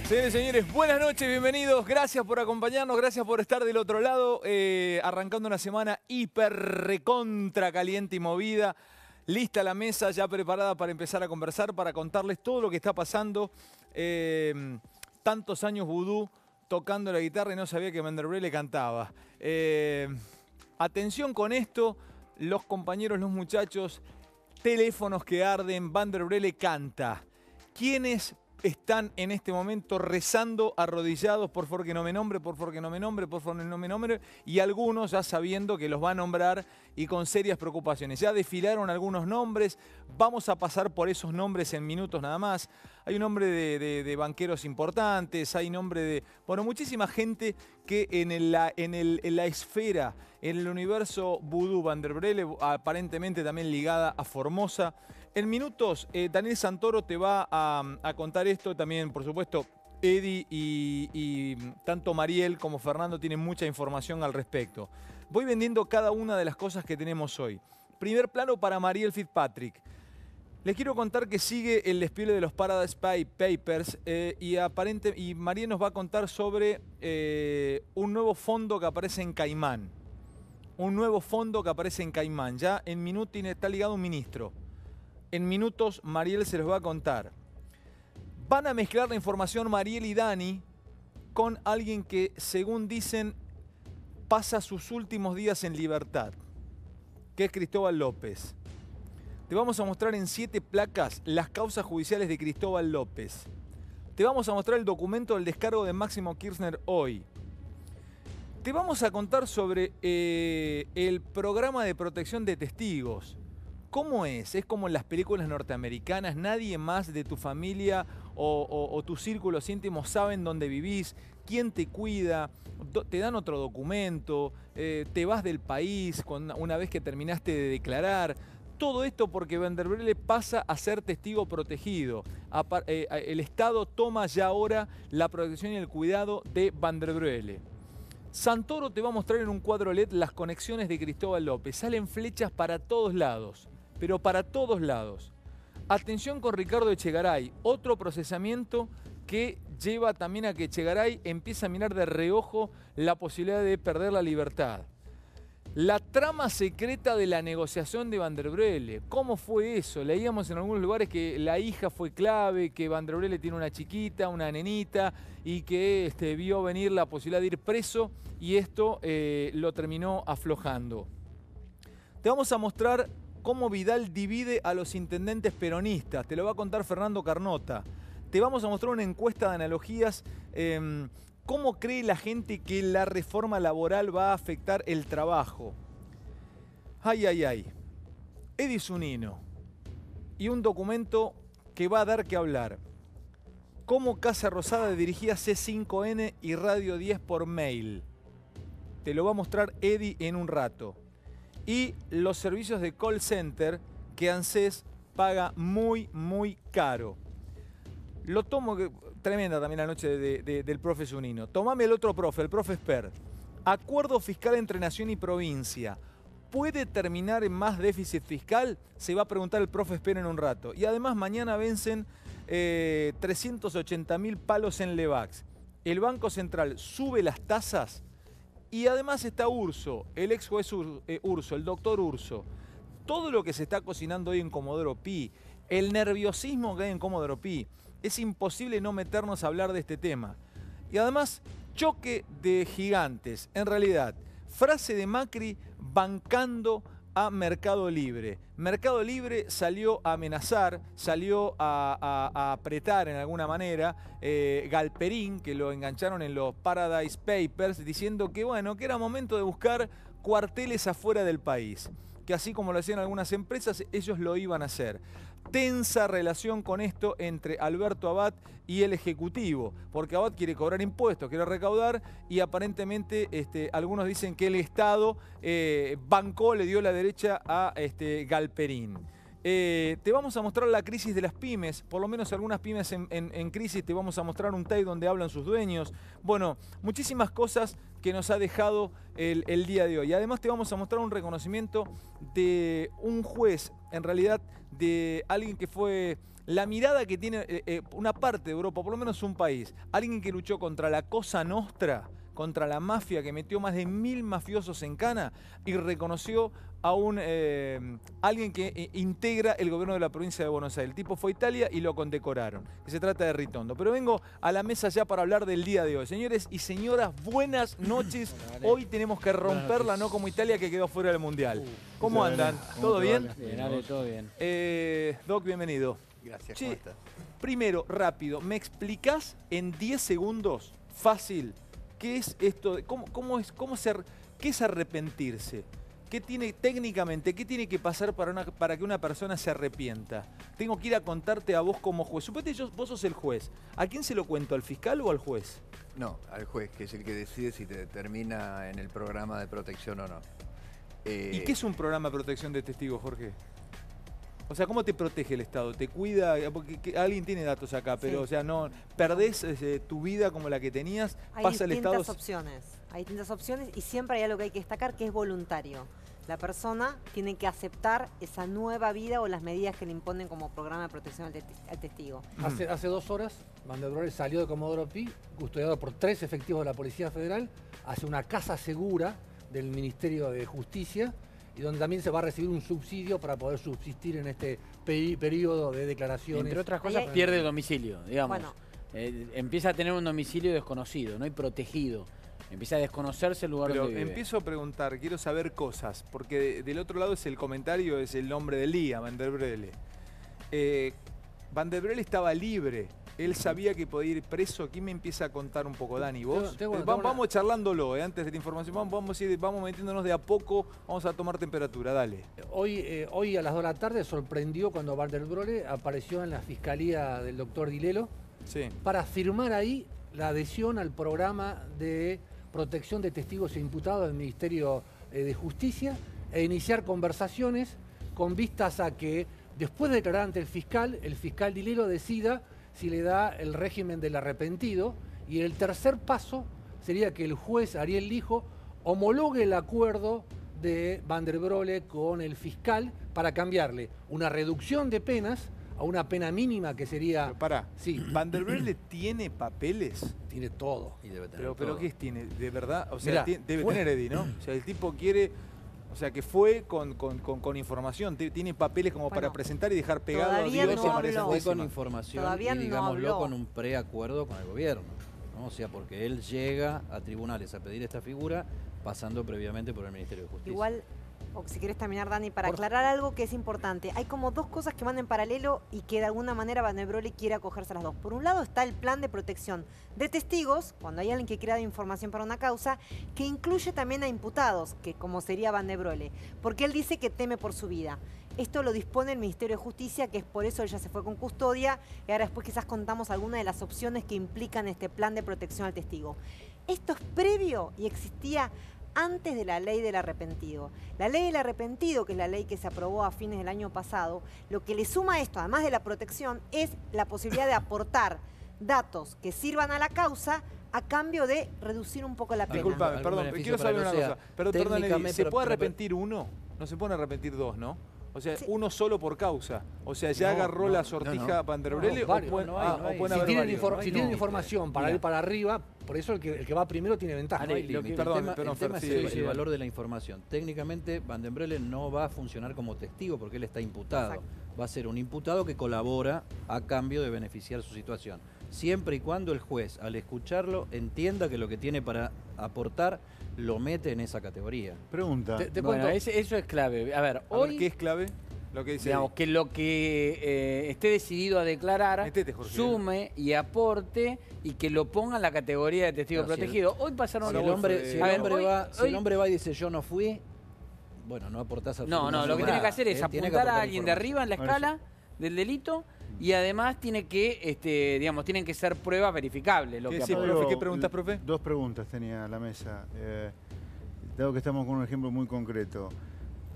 Señores y señores, buenas noches, bienvenidos. Gracias por acompañarnos, gracias por estar del otro lado. Arrancando una semana hiper recontra caliente y movida. Lista la mesa, ya preparada para empezar a conversar, para contarles todo lo que está pasando. Tantos años vudú tocando la guitarra y no sabía que Vanderbrele cantaba. Atención con esto, los compañeros, los muchachos, teléfonos que arden, Vanderbrele canta. ¿Quiénes están en este momento rezando arrodillados, por favor que no me nombre, por favor que no me nombre, por favor que no me nombre? Y algunos ya sabiendo que los va a nombrar y con serias preocupaciones. Ya desfilaron algunos nombres, vamos a pasar por esos nombres en minutos nada más. Hay un nombre de banqueros importantes, hay nombre de... Bueno, muchísima gente que en la esfera, en el universo vudú, Vanderbrele, aparentemente también ligada a Formosa. En minutos, Daniel Santoro te va a contar esto. También, por supuesto, Eddie y tanto Mariel como Fernando tienen mucha información al respecto. Voy vendiendo cada una de las cosas que tenemos hoy. Primer plano para Mariel Fitzpatrick. Les quiero contar que sigue el despliegue de los Paradise Papers y Mariel nos va a contar sobre un nuevo fondo que aparece en Caimán. Un nuevo fondo que aparece en Caimán. Ya en minutos está ligado a un ministro. En minutos Mariel se los va a contar. Van a mezclar la información Mariel y Dani con alguien que, según dicen, pasa sus últimos días en libertad, que es Cristóbal López. Te vamos a mostrar en 7 placas las causas judiciales de Cristóbal López. Te vamos a mostrar el documento del descargo de Máximo Kirchner hoy. Te vamos a contar sobre el programa de protección de testigos. ¿Cómo es? Es como en las películas norteamericanas, nadie más de tu familia o tus círculos íntimos saben dónde vivís, quién te cuida, te dan otro documento, te vas del país una vez que terminaste de declarar. Todo esto porque Vanderbrele pasa a ser testigo protegido. El Estado toma ya ahora la protección y el cuidado de Vanderbrele. Santoro te va a mostrar en un cuadro LED las conexiones de Cristóbal López. Salen flechas para todos lados, pero para todos lados. Atención con Ricardo Echegaray, otro procesamiento que lleva también a que Echegaray empiece a mirar de reojo la posibilidad de perder la libertad. La trama secreta de la negociación de Vanderbrele. ¿Cómo fue eso? Leíamos en algunos lugares que la hija fue clave, que Vanderbrele tiene una chiquita, una nenita, y que vio venir la posibilidad de ir preso, y esto lo terminó aflojando. Te vamos a mostrar cómo Vidal divide a los intendentes peronistas. Te lo va a contar Fernando Carnota. Te vamos a mostrar una encuesta de analogías. ¿Cómo cree la gente que la reforma laboral va a afectar el trabajo? Ay, ay, ay. Eddie Zunino. Y un documento que va a dar que hablar. Cómo Casa Rosada dirigía C5N y Radio 10 por mail. Te lo va a mostrar Eddie en un rato. Y los servicios de call center que ANSES paga muy, muy caro. Lo tomo, tremenda también la noche del profe Zunino. Tomame el otro profe, el profe Esper. Acuerdo fiscal entre nación y provincia. ¿Puede terminar en más déficit fiscal? Se va a preguntar el profe Esper en un rato. Y además mañana vencen 380.000 palos en Levax. El Banco Central sube las tasas y además está Urso, el ex juez Urso, el doctor Urso. Todo lo que se está cocinando hoy en Comodoro Pi, el nerviosismo que hay en Comodoro Pi. Es imposible no meternos a hablar de este tema. Y además, choque de gigantes. En realidad, frase de Macri bancando a Mercado Libre. Mercado Libre salió a amenazar, salió a apretar en alguna manera Galperín, que lo engancharon en los Paradise Papers, diciendo que, bueno, que era momento de buscar cuarteles afuera del país. Que así como lo hacían algunas empresas, ellos lo iban a hacer. Tensa relación con esto entre Alberto Abad y el Ejecutivo, porque Abad quiere cobrar impuestos, quiere recaudar, y aparentemente algunos dicen que el Estado bancó, le dio la derecha a Galperín. Te vamos a mostrar la crisis de las pymes, por lo menos algunas pymes en crisis. Te vamos a mostrar un tape donde hablan sus dueños. Bueno, muchísimas cosas que nos ha dejado el día de hoy. Además te vamos a mostrar un reconocimiento de un juez, en realidad de alguien que fue la mirada que tiene una parte de Europa, por lo menos un país, alguien que luchó contra la Cosa Nostra, contra la mafia, que metió más de 1000 mafiosos en cana y reconoció a alguien que integra el gobierno de la provincia de Buenos Aires. El tipo fue a Italia y lo condecoraron, que se trata de Ritondo. Pero vengo a la mesa ya para hablar del día de hoy. Señores y señoras, buenas noches. Hoy tenemos que romperla, no como Italia, que quedó fuera del Mundial. ¿Cómo andan? ¿Todo bien? Bien, Ale, todo bien. Doc, bienvenido. Gracias, Che, ¿cómo estás? primero, rápido, ¿me explicás en 10 segundos, fácil, qué es esto? ¿Qué es arrepentirse? ¿Qué tiene técnicamente, qué tiene que pasar para que una persona se arrepienta? Tengo que ir a contarte a vos como juez. Suponete vos sos el juez. ¿A quién se lo cuento? ¿Al fiscal o al juez? No, al juez, que es el que decide si te determina en el programa de protección o no. ¿Y qué es un programa de protección de testigos, Jorge? O sea, ¿cómo te protege el Estado? ¿Te cuida? Porque alguien tiene datos acá, pero, Sí. o sea, no perdés tu vida como la que tenías, Hay pasa el Estado. hay distintas opciones y siempre hay algo que hay que destacar que es voluntario. La persona tiene que aceptar esa nueva vida o las medidas que le imponen como programa de protección al testigo. Hace 2 horas, Van der Broek salió de Comodoro Pi, custodiado por 3 efectivos de la Policía Federal, hacia una casa segura del Ministerio de Justicia, y donde también se va a recibir un subsidio para poder subsistir en este periodo de declaraciones. Entre otras Ahí cosas, hay- pierde el domicilio, digamos. Bueno. Empieza a tener un domicilio desconocido, no hay protegido. Empieza a desconocerse el lugar Pero donde vive. empiezo a preguntar, quiero saber cosas, porque del otro lado es el comentario, es el nombre del día, Van der Brele. Van der Brele estaba libre, él sabía que podía ir preso. Aquí me empieza a contar un poco, Dani, vos. Vamos charlándolo, antes de la información, vamos metiéndonos de a poco, vamos a tomar temperatura, dale. Hoy a las 2 de la tarde sorprendió cuando Van der Broek apareció en la fiscalía del doctor Dilelo Sí. para firmar ahí la adhesión al programa de protección de testigos e imputados del Ministerio de Justicia e iniciar conversaciones con vistas a que después de declarar ante el fiscal Dilelo decida si le da el régimen del arrepentido, y el tercer paso sería que el juez Ariel Lijo homologue el acuerdo de Van der Broek con el fiscal para cambiarle una reducción de penas a una pena mínima que sería... Pero pará, Sí, ¿Van der Brele tiene papeles? tiene todo. Y debe tener Pero todo. ¿qué tiene? ¿De verdad? O sea, Mirá, debe fue- tener Eddie, ¿no? O sea, el tipo quiere... O sea, que fue con información, tiene papeles como para Bueno, presentar y dejar pegado a todavía Dios no y a María habló. Fue con Santísima. información Todavía y no digámoslo habló. con un preacuerdo con el gobierno, ¿no? O sea, porque él llega a tribunales a pedir esta figura pasando previamente por el Ministerio de Justicia. Igual, o si quieres terminar, Dani, para Por aclarar algo que es importante. Hay como dos cosas que van en paralelo y que de alguna manera Van der Broek quiere acogerse a las dos. Por un lado está el plan de protección de testigos, cuando hay alguien que quiera dar información para una causa, que incluye también a imputados, que como sería Van der Broek, porque él dice que teme por su vida. Esto lo dispone el Ministerio de Justicia, que es por eso él ya se fue con custodia, y ahora después quizás contamos algunas de las opciones que implican este plan de protección al testigo. Esto es previo y existía antes de la ley del arrepentido. La ley del arrepentido, que es la ley que se aprobó a fines del año pasado, lo que le suma a esto, además de la protección, es la posibilidad de aportar datos que sirvan a la causa a cambio de reducir un poco la pena. Disculpame, Algún perdón, beneficio quiero para saber que una sea cosa. Perdón, Eddie, técnicamente, ¿se puede pero- arrepentir uno? No se puede arrepentir dos, ¿no? O sea, Sí. uno solo por causa. O sea, ya No, agarró no, la sortija no. Van der No, Brele, varios. o pueden, No hay, no hay. o pueden Si haber tienen, varios. si tienen información para Mira. ir para arriba, por eso el que va primero tiene ventaja. No hay Ale, lo límite. que- Perdón, el tema, perdón, el tema Fer, es sí, el sí. valor de la información. Técnicamente, Van den Brele no va a funcionar como testigo porque él está imputado. Exacto. Va a ser un imputado que colabora a cambio de beneficiar su situación. Siempre y cuando el juez, al escucharlo, entienda que lo que tiene para aportar lo mete en esa categoría. Pregunta. Te Bueno, cuento. eso es clave. A ver, A ver, hoy, ¿qué es clave? Lo que dice digamos, Eddie. que lo que esté decidido a declarar Metete, Jorge. sume y aporte y que lo ponga en la categoría de testigo No, si el- protegido. Hoy pasaron... Si Ahora el vos, hombre, Fede, si el a ver, hombre hoy- va, si hoy- el hombre va y dice yo no fui, bueno, no aportás No, absolutamente lo que tiene que hacer es Él tiene que apuntar a aportar alguien de información. arriba en la Ahora escala del delito y además tiene que, digamos, tienen que ser pruebas verificables lo ¿Qué que decís, aporta. profe? ¿Qué preguntas, profe? Dos preguntas tenía a la mesa. Dado que estamos con un ejemplo muy concreto,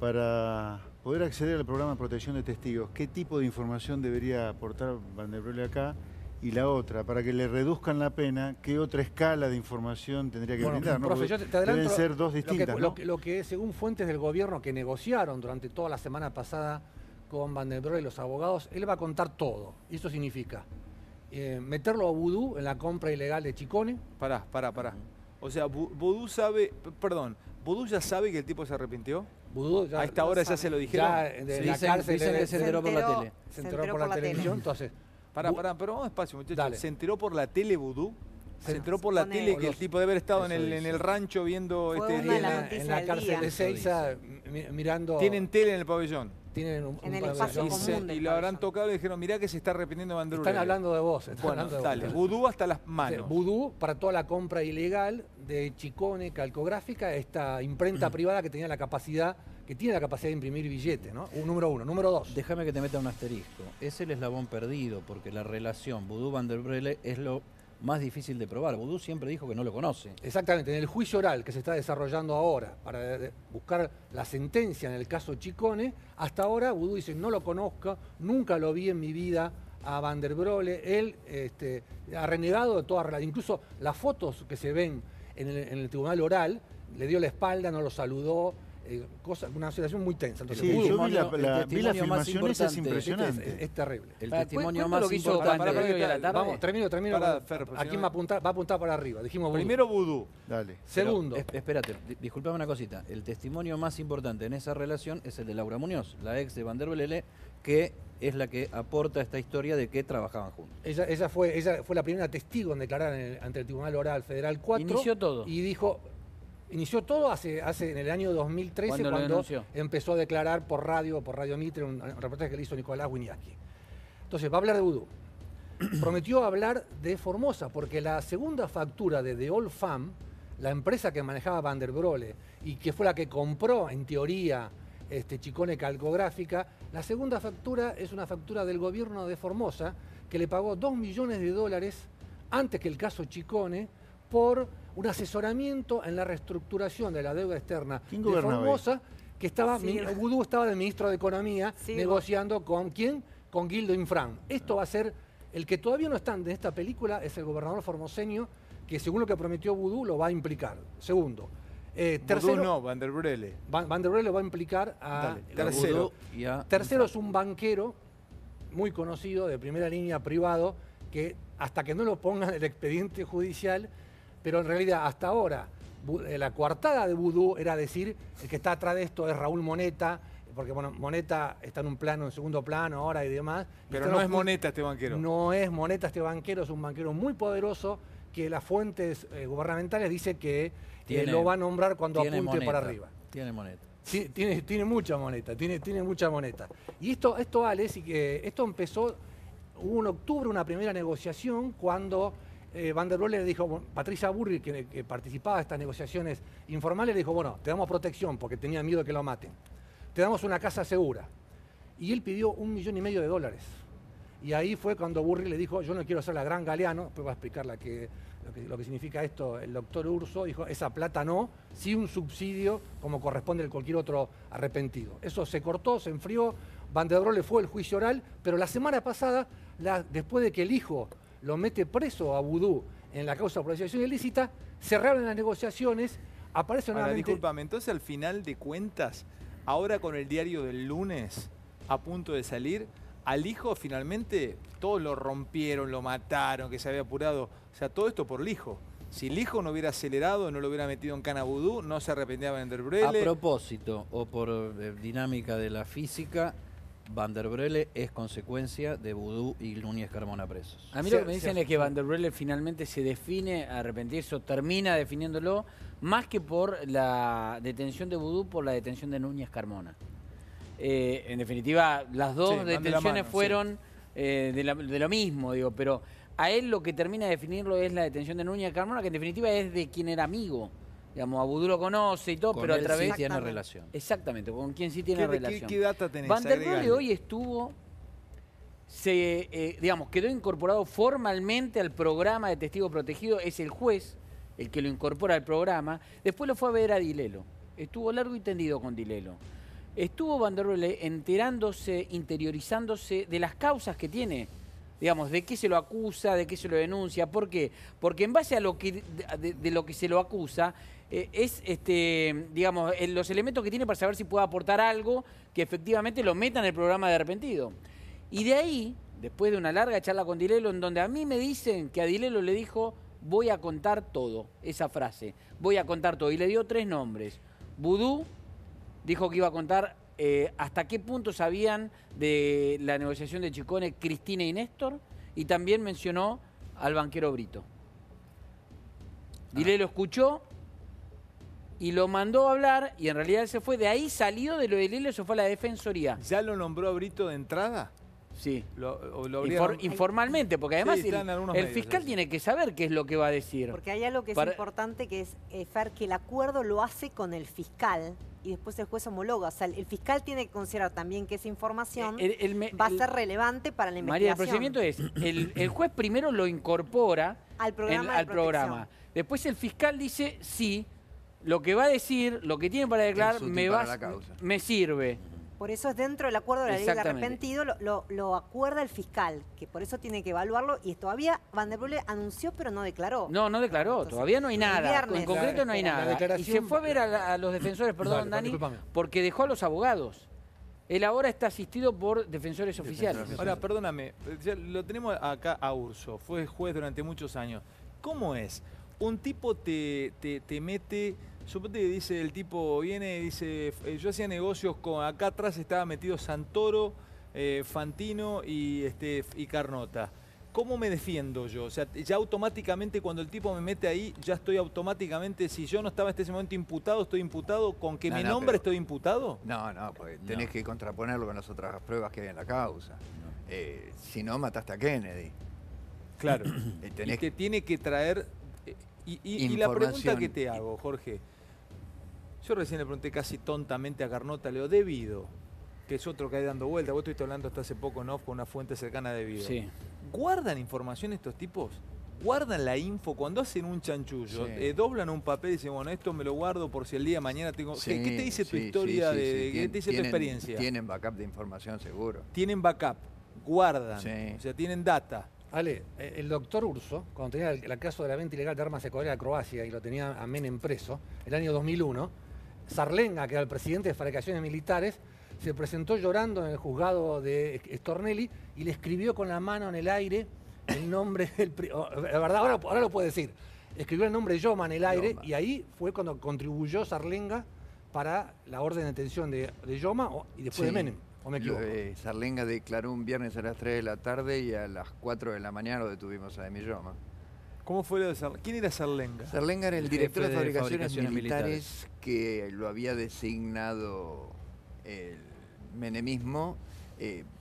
para poder acceder al programa de protección de testigos, ¿qué tipo de información debería aportar Van der Broek acá? Y la otra, para que le reduzcan la pena, ¿qué otra escala de información tendría que Bueno, brindar? ¿no? profe, Porque yo te adelanto deben ser dos lo que- distintas, lo ¿no? que, lo que según fuentes del gobierno que negociaron durante toda la semana pasada con Van der Broek y los abogados, él va a contar todo. Y eso significa meterlo a Vudú en la compra ilegal de Chicone. Pará. O sea, Vudú sabe, perdón, ¿Vudú ya sabe que el tipo se arrepintió? Vudú ya, A esta hora ya se lo dijeron. ya de la Dicen, cárcel dicen que se enteró por la tele. se enteró por la televisión, entonces... Pará, pero vamos despacio, muchachos. Dale. ¿Se enteró por la tele Vudú? ¿Se Se- enteró por la Ponele. tele que el tipo debe haber estado en Eso el dice. rancho viendo Fue este una de en las la, noticias en la del cárcel día. de Ezeiza, mirando... Tienen tele en el pabellón. tienen un En el pabellón. espacio Y, común del y lo habrán pabellón. tocado y le dijeron, mirá que se está arrepintiendo Van der Están Broek. hablando de vos. Bueno, dale, Vudú hasta las Sí, manos. Vudú para toda la compra ilegal de Chicone Calcográfica, esta imprenta privada que tenía la capacidad, que tiene la capacidad de imprimir billetes, ¿no? Número uno. Número dos. Déjame que te meta un asterisco. Es el eslabón perdido, porque la relación Vudú-Van der Broek es lo más difícil de probar. Vudú siempre dijo que no lo conoce. Exactamente, en el juicio oral que se está desarrollando ahora para buscar la sentencia en el caso Chicone, hasta ahora Vudú dice no lo conozco, nunca lo vi en mi vida a Van der Broek, él ha renegado de toda relación, incluso las fotos que se ven en el tribunal oral, le dio la espalda, no lo saludó, una situación muy tensa. Entonces, Sí, Vudú, yo vi la testimonio más filmación, esa es importante. impresionante. es terrible. El Para, testimonio ¿cuánto más lo que hizo importante. Van der Broek hoy a la tarde? Vamos, termino. Pará, Fer, porque ¿A si quién no- va a apuntar para arriba? Dijimos Vudú. Primero Vudú. Dale. Segundo. Espérate, disculpame una cosita. El testimonio más importante en esa relación es el de Laura Muñoz, la ex de Van der Broek, que es la que aporta esta historia de que trabajaban juntos. Ella fue la primera testigo en declarar ante el Tribunal Oral Federal 4. Inició todo. Y dijo, inició todo hace en el año 2013 Cuando lo cuando denunció. empezó a declarar por Radio Mitre, un reportaje que le hizo Nicolás Winiaski. Entonces, va a hablar de Vudú. Prometió hablar de Formosa, porque la segunda factura de The Old Fam, la empresa que manejaba Van der Broek y que fue la que compró, en teoría, Chicone Calcográfica, la segunda factura es una factura del gobierno de Formosa que le pagó $2 millones antes que el caso Chicone por un asesoramiento en la reestructuración de la deuda externa ¿Quién de gobernaba ahí? Formosa, que estaba, Sí. Vudú estaba de ministro de Economía Sí. negociando con ¿quién? Con Guildo Infran. Esto va a ser, el que todavía no está en esta película es el gobernador formoseño, que según lo que prometió Vudú lo va a implicar. Segundo. Vudú Tercero, no, Van der Broek. Van der Broek lo va a implicar a... Dale, tercero. Vudú y a- Tercero es un banquero muy conocido de primera línea privado que hasta que no lo pongan en el expediente judicial, pero en realidad hasta ahora la coartada de Vudú era decir el que está atrás de esto es Raúl Moneta, porque bueno, Moneta está en un plano, en segundo plano ahora y demás. Y Pero están no es ocult- Moneta este banquero. No es Moneta este banquero, es un banquero muy poderoso que las fuentes gubernamentales dicen que lo va a nombrar cuando tiene apunte moneta, para arriba. Tiene moneta. Sí, tiene mucha moneta, tiene mucha moneta. Y esto Alex, y que esto empezó, hubo en octubre una primera negociación cuando Van der Broek le dijo, bueno, Patricia Burri, que participaba de estas negociaciones informales, le dijo, bueno, te damos protección porque tenía miedo de que lo maten. Te damos una casa segura. Y él pidió $1,5 millones. Y ahí fue cuando Burri le dijo, yo no quiero ser la gran Galeano, después va a explicar lo que significa esto el doctor Urso, dijo, esa plata no, sí un subsidio como corresponde a cualquier otro arrepentido. Eso se cortó, se enfrió, Van der Broek le fue el juicio oral, pero la semana pasada, después de que el hijo lo mete preso a Vudú en la causa por asociación ilícita, cerraron las negociaciones, aparece Ahora, nuevamente... discúlpame, entonces al final de cuentas, ahora con el diario del lunes a punto de salir, al hijo finalmente todos lo rompieron, lo mataron, que se había apurado. O sea, todo esto por el hijo. Si el hijo no hubiera acelerado, no lo hubiera metido en cana Vudú, no se arrepentía Van der A Broek. propósito, o por dinámica de la física, Van der Broek es consecuencia de Vudú y Núñez Carmona presos. A mí lo que me dicen es que Van der Broek finalmente se define a arrepentirse o termina definiéndolo más que por la detención de Vudú, por la detención de Núñez Carmona. En definitiva, las dos Sí, van de la detenciones mano, fueron de lo mismo, digo, pero a él lo que termina de definirlo es la detención de Núñez Carmona, que en definitiva es de quien era amigo. Digamos, a Vudú lo conoce y todo, Con pero a él través... sí tiene Exactamente. relación. Exactamente, con quien sí tiene relación. ¿Qué data tenés? Van der Broek Agregale. hoy estuvo, digamos, quedó incorporado formalmente al programa de testigo protegido, es el juez el que lo incorpora al programa, después lo fue a ver a Dilelo, estuvo largo y tendido con Dilelo. Estuvo Van der Broek enterándose, interiorizándose de las causas que tiene digamos, de qué se lo acusa, de qué se lo denuncia. ¿Por qué? Porque en base a lo que de lo que se lo acusa, es digamos, los elementos que tiene para saber si puede aportar algo que efectivamente lo meta en el programa de Arrepentido. Y de ahí, después de una larga charla con Di Lello, en donde a mí me dicen que a Di Lello le dijo, voy a contar todo, esa frase, voy a contar todo. Y le dio 3 nombres. Vudú, dijo que iba a contar hasta qué punto sabían de la negociación de Chicone Cristina y Néstor, y también mencionó al banquero Brito. Di Lello escuchó y lo mandó a hablar, y en realidad él se fue. De ahí salió de lo de Di Lello, se fue a la Defensoría. ¿Ya lo nombró a Brito de entrada? Sí. ¿O lo habría- Informalmente, porque además Sí, está en algunos el medios fiscal eso. tiene que saber qué es lo que va a decir. Porque hay algo que es Para- importante, que es, Fer, que el acuerdo lo hace con el fiscal y después el juez homologa. O sea, el fiscal tiene que considerar también que esa información va a ser relevante para la María, el investigación. procedimiento es, el juez primero lo incorpora Al programa de al programa. protección. Después el fiscal dice, sí, lo que va a decir, lo que tiene para declarar, Es útil me, para la causa. me sirve. Por eso es dentro del acuerdo de la ley de Exactamente. arrepentido, lo acuerda el fiscal, que por eso tiene que evaluarlo, y todavía Van der Broele anunció pero no declaró. No, no declaró, Entonces, todavía no hay el nada. viernes. En concreto no hay La nada. Y declaración- se fue a ver a los defensores, perdón, Dale, Dani, discúlpame. porque dejó a los abogados. Él ahora está asistido por defensores oficiales. Ahora, perdóname, ya lo tenemos acá a Urso, fue juez durante muchos años. ¿Cómo es? Un tipo te mete, suponte que dice, el tipo viene y dice, yo hacía negocios con, acá atrás estaba metido Santoro, Fantino y Carnota. ¿Cómo me defiendo yo? O sea, ya automáticamente cuando el tipo me mete ahí, ya estoy automáticamente, si yo no estaba en ese momento imputado, estoy imputado, con que No, mi no, nombre pero- estoy imputado. No, porque tenés que contraponerlo con las otras pruebas que hay en la causa. Si no, mataste a Kennedy. Claro. Tenés Y te tiene que traer... Y la pregunta Información. que te hago, Jorge, yo recién le pregunté casi tontamente a Carnota, Leo, Devido, que es otro que hay dando vuelta, vos estuviste hablando hasta hace poco, ¿no?, con una fuente cercana a Devido. Sí. ¿Guardan información estos tipos? ¿Guardan la info? Cuando hacen un chanchullo, Sí. doblan un papel y dicen, bueno, esto me lo guardo por si el día de mañana tengo... Sí, ¿Qué te dice tu sí, historia, sí, sí, sí. ¿qué te dice tu experiencia? Tienen backup de información, seguro. Tienen backup, guardan, Sí. o sea, tienen data. Ale, el doctor Urso, cuando tenía el caso de la venta ilegal de armas de Corea a Croacia y lo tenía a Menem preso, el año 2001, Sarlenga, que era el presidente de fabricaciones militares, se presentó llorando en el juzgado de Stornelli y le escribió con la mano en el aire el nombre del... La verdad, ahora lo puede decir. Escribió el nombre de Yoma en el aire Yoma. y ahí fue cuando contribuyó Sarlenga para la orden de detención de Yoma y después de Sí. Menem. ¿O me equivoco? Sarlenga declaró un viernes a las 3 de la tarde y a las 4 de la mañana lo detuvimos a Emilloma. ¿Cómo fue lo de Sarlenga? ¿Quién era Sarlenga? Sarlenga era el El director de jefe de fabricaciones, fabricaciones militares que lo había designado el menemismo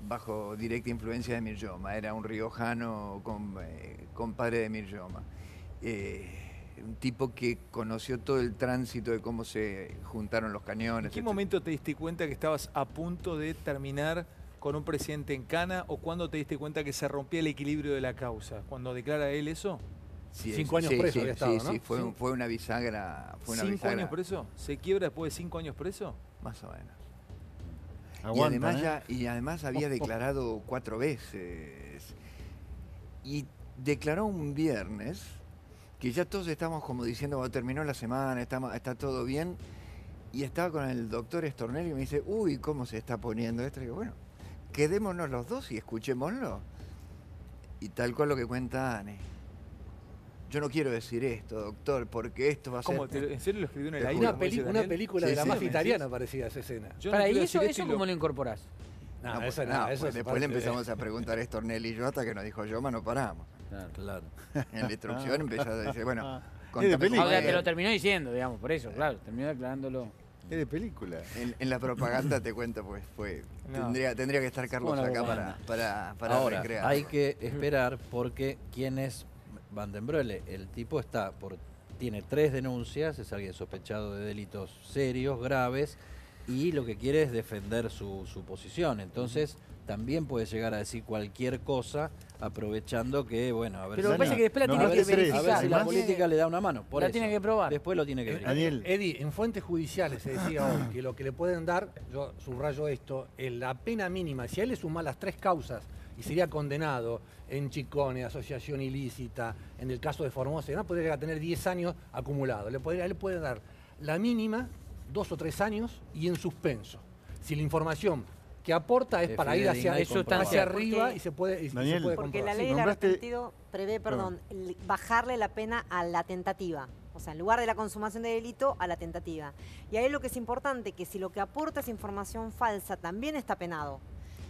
bajo directa influencia de Emilloma. Era un riojano compadre de Emilloma. Un tipo que conoció todo el tránsito de cómo se juntaron los cañones. ¿En qué etc. momento te diste cuenta que estabas a punto de terminar con un presidente en cana o cuándo te diste cuenta que se rompía el equilibrio de la causa? ¿Cuando declara él eso? Sí, 5 años preso había estado, sí, ¿no? sí, fue una bisagra. Fue una 5 bisagra, años preso. ¿Se quiebra después de 5 años preso? Más o menos. Aguanta, y además había declarado 4 veces. Y declaró un viernes que ya todos estamos como diciendo, bueno, terminó la semana, está todo bien. Y estaba con el doctor Stornelli y me dice, uy, ¿cómo se está poniendo esto? Y digo, bueno, quedémonos los dos y escuchémoslo. Y tal cual lo que cuenta Anne. Yo no quiero decir esto, doctor, porque esto va a ser... ¿Cómo? ¿En serio lo escribió en el Te aire? juro. Una, como dice una Daniel? película Sí, de la sí, mafia ¿me italiana decís? parecía esa escena. Yo no Para, quiero ¿y decir eso esto y cómo lo incorporás? No, pues, eso no, no, eso pues es después parte le de- empezamos a preguntar a Stornelli y yo hasta que nos dijo Yoma no paramos. Claro. En la instrucción empezó a decir, bueno, Es de contame película. cómo Ahora es. te lo terminó diciendo, digamos, por eso, claro, terminó declarándolo. Es de película. En la propaganda te cuento, pues fue. No. Tendría que estar Carlos Una acá propaganda. para Ahora, recrear. hay que esperar porque quién es Van den Broele. El tipo tiene 3 denuncias, es alguien sospechado de delitos serios, graves, y lo que quiere es defender su posición. Entonces, también puede llegar a decir cualquier cosa, aprovechando que, bueno, a ver Pero lo que pasa es que después la no, tiene no, que a ver si a ver verificar. si la más. política le da una mano. Por La eso. tiene que probar. Después lo tiene que verificar. Daniel, Eddie, en fuentes judiciales se decía hoy que lo que le pueden dar, yo subrayo esto, en la pena mínima, si a él le sumás las 3 causas y sería condenado en Chicone, asociación ilícita, en el caso de Formosa, ¿no? Podría llegar a tener 10 años acumulados. Le puede dar la mínima 2 o 3 años y en suspenso. Si la información que aporta es para ir hacia arriba porque, y se puede, Daniel, comprobar. porque la Sí. ley del nombraste- arrepentido prevé, bajarle la pena a la tentativa. O sea, en lugar de la consumación de delito, a la tentativa. Y ahí lo que es importante, que si lo que aporta es información falsa, también está penado.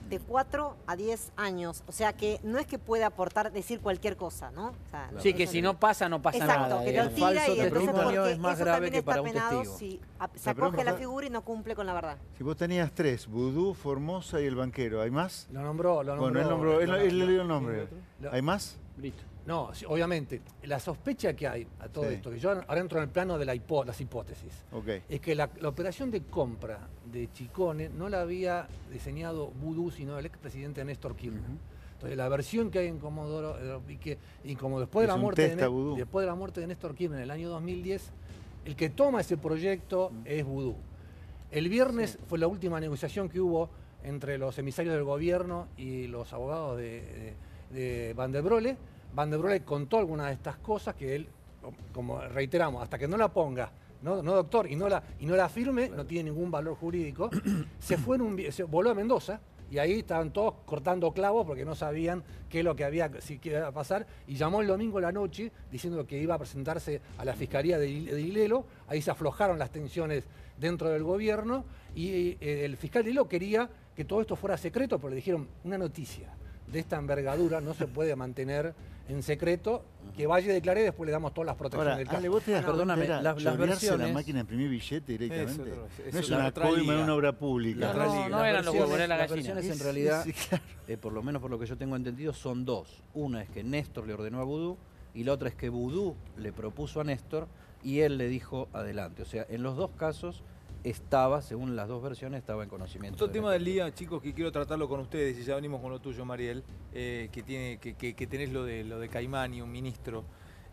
De 4 a 10 años. O sea, que no es que pueda aportar, decir cualquier cosa, ¿no? O sea, Sí, que eso- si no pasa, no pasa Exacto, nada. que te digamos. tira Falso y entonces testimonio porque es más eso grave también que está para un penado testigo. si se La acoge pregunta- la figura y no cumple con la verdad. Si vos tenías 3, Vudú, Formosa y el banquero, ¿hay más? Lo nombró. Bueno, él nombró, él le dio el nombre. lo- ¿Hay más? Listo. No, sí, obviamente, la sospecha que hay a todo Sí. esto, que yo ahora entro en el plano de las hipótesis, Ok. es que la operación de compra de Chicone no la había diseñado Vudú, sino el expresidente Néstor Kirchner. Entonces, la versión que hay en Comodoro, y como después de, Es la un muerte test a Vudú. después de la muerte de Néstor Kirchner en el año 2010, el que toma ese proyecto es Vudú. El viernes fue la última negociación que hubo entre los emisarios del gobierno y los abogados de Van der Broele. Van der Broele contó algunas de estas cosas que él, como reiteramos, hasta que no la ponga, no doctor, y no la firme, no tiene ningún valor jurídico, se voló a Mendoza y ahí estaban todos cortando clavos porque no sabían qué es lo que si qué iba a pasar, y llamó el domingo a la noche diciendo que iba a presentarse a la Fiscalía de Ilelo. Ahí se aflojaron las tensiones dentro del gobierno y el fiscal de Ilelo quería que todo esto fuera secreto, pero le dijeron: una noticia de esta envergadura no se puede mantener en secreto, que vaya y declare y después le damos todas las protecciones Ahora, del caso. Ale, ¿vos te das Perdóname, cuenta? las ¿Chorearse versiones- la máquina de imprimir billete directamente? Eso, No es la una otra coima en liga. una obra pública. otra liga. No eran los huevos, era la Las gallina. versiones en Sí, realidad, sí, claro. por lo menos por lo que yo tengo entendido, son dos. Una es que Néstor le ordenó a Vudú y la otra es que Vudú le propuso a Néstor y él le dijo adelante. O sea, en los dos casos estaba, según las dos versiones, estaba en conocimiento. Otro de tema Néstor. del día, chicos, que quiero tratarlo con ustedes, y ya venimos con lo tuyo, Mariel, que tenés lo de Caimani, un ministro.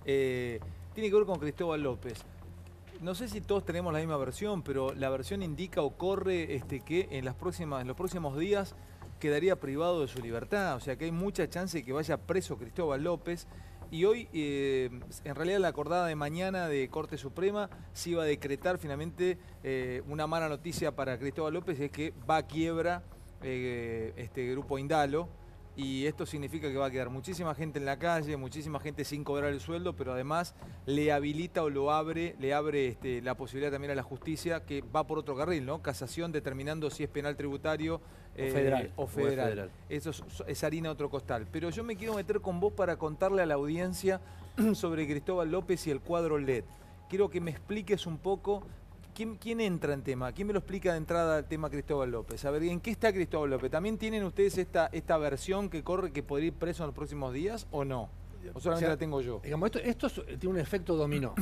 Tiene que ver con Cristóbal López. No sé si todos tenemos la misma versión, pero la versión indica o corre que en los próximos días quedaría privado de su libertad. O sea que hay mucha chance de que vaya preso Cristóbal López. Y hoy, en realidad, la acordada de mañana de Corte Suprema se iba a decretar finalmente una mala noticia para Cristóbal López, es que va a quiebra este grupo Indalo. Y esto significa que va a quedar muchísima gente en la calle, muchísima gente sin cobrar el sueldo, pero además le habilita o le abre la posibilidad también a la justicia, que va por otro carril, ¿no? Casación determinando si es penal tributario federal. o federal. Eso es harina de otro costal. Pero yo me quiero meter con vos para contarle a la audiencia sobre Cristóbal López y el cuadro LED. Quiero que me expliques un poco. ¿Quién entra en tema? ¿Quién me lo explica de entrada el tema Cristóbal López? A ver, ¿en qué está Cristóbal López? ¿También tienen ustedes esta versión que corre que podría ir preso en los próximos días o no? ¿O solamente la tengo yo? Digamos, esto tiene un efecto dominó.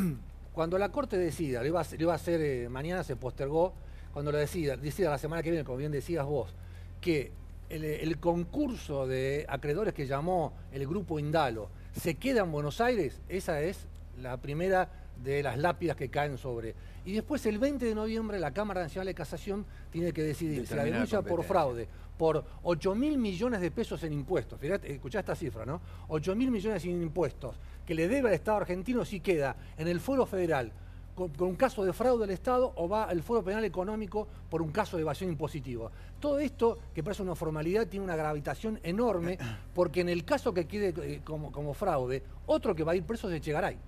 Cuando la Corte decida, lo iba a hacer mañana, se postergó, cuando lo decida la semana que viene, como bien decías vos, que el concurso de acreedores que llamó el grupo Indalo se queda en Buenos Aires, esa es la primera de las lápidas que caen sobre. Y después, el 20 de noviembre, la Cámara Nacional de Casación tiene que decidir si la Determinar denuncia por competencia. fraude por 8.000 millones de pesos en impuestos, fíjate, escuchá esta cifra, ¿no? 8.000 millones en impuestos que le debe al Estado argentino, si queda en el fuero federal con un caso de fraude al Estado, o va al fuero penal económico por un caso de evasión impositiva. Todo esto, que parece una formalidad, tiene una gravitación enorme, porque en el caso que quede como fraude, otro que va a ir preso es Echegaray,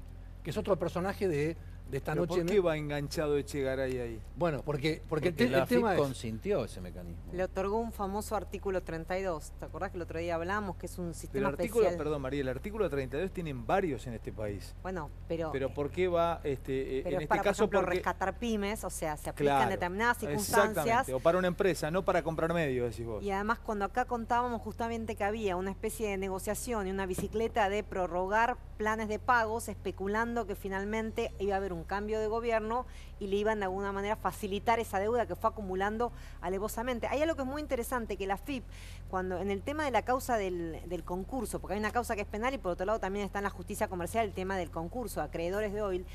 que es otro personaje de esta ¿Pero noche. ¿Por qué va enganchado Echegaray ahí? Bueno, porque Porque el la tema FIP es... consintió ese mecanismo. Le otorgó un famoso artículo 32. ¿Te acordás que el otro día hablamos que es un Pero sistema el artículo, especial? perdón María, el artículo 32 tienen varios en este país. Bueno, pero ¿por qué va en es este para, caso? por ejemplo, Porque rescatar pymes, o sea, se aplican Claro, determinadas circunstancias. exactamente, o para una empresa, no para comprar medios, decís vos. Y además, cuando acá contábamos justamente que había una especie de negociación y una bicicleta de prorrogar planes de pagos, especulando que finalmente iba a haber un cambio de gobierno y le iban de alguna manera a facilitar esa deuda que fue acumulando alevosamente. Hay algo que es muy interesante, que la FIP, cuando en el tema de la causa del concurso, porque hay una causa que es penal y por otro lado también está en la justicia comercial el tema del concurso, acreedores de oil,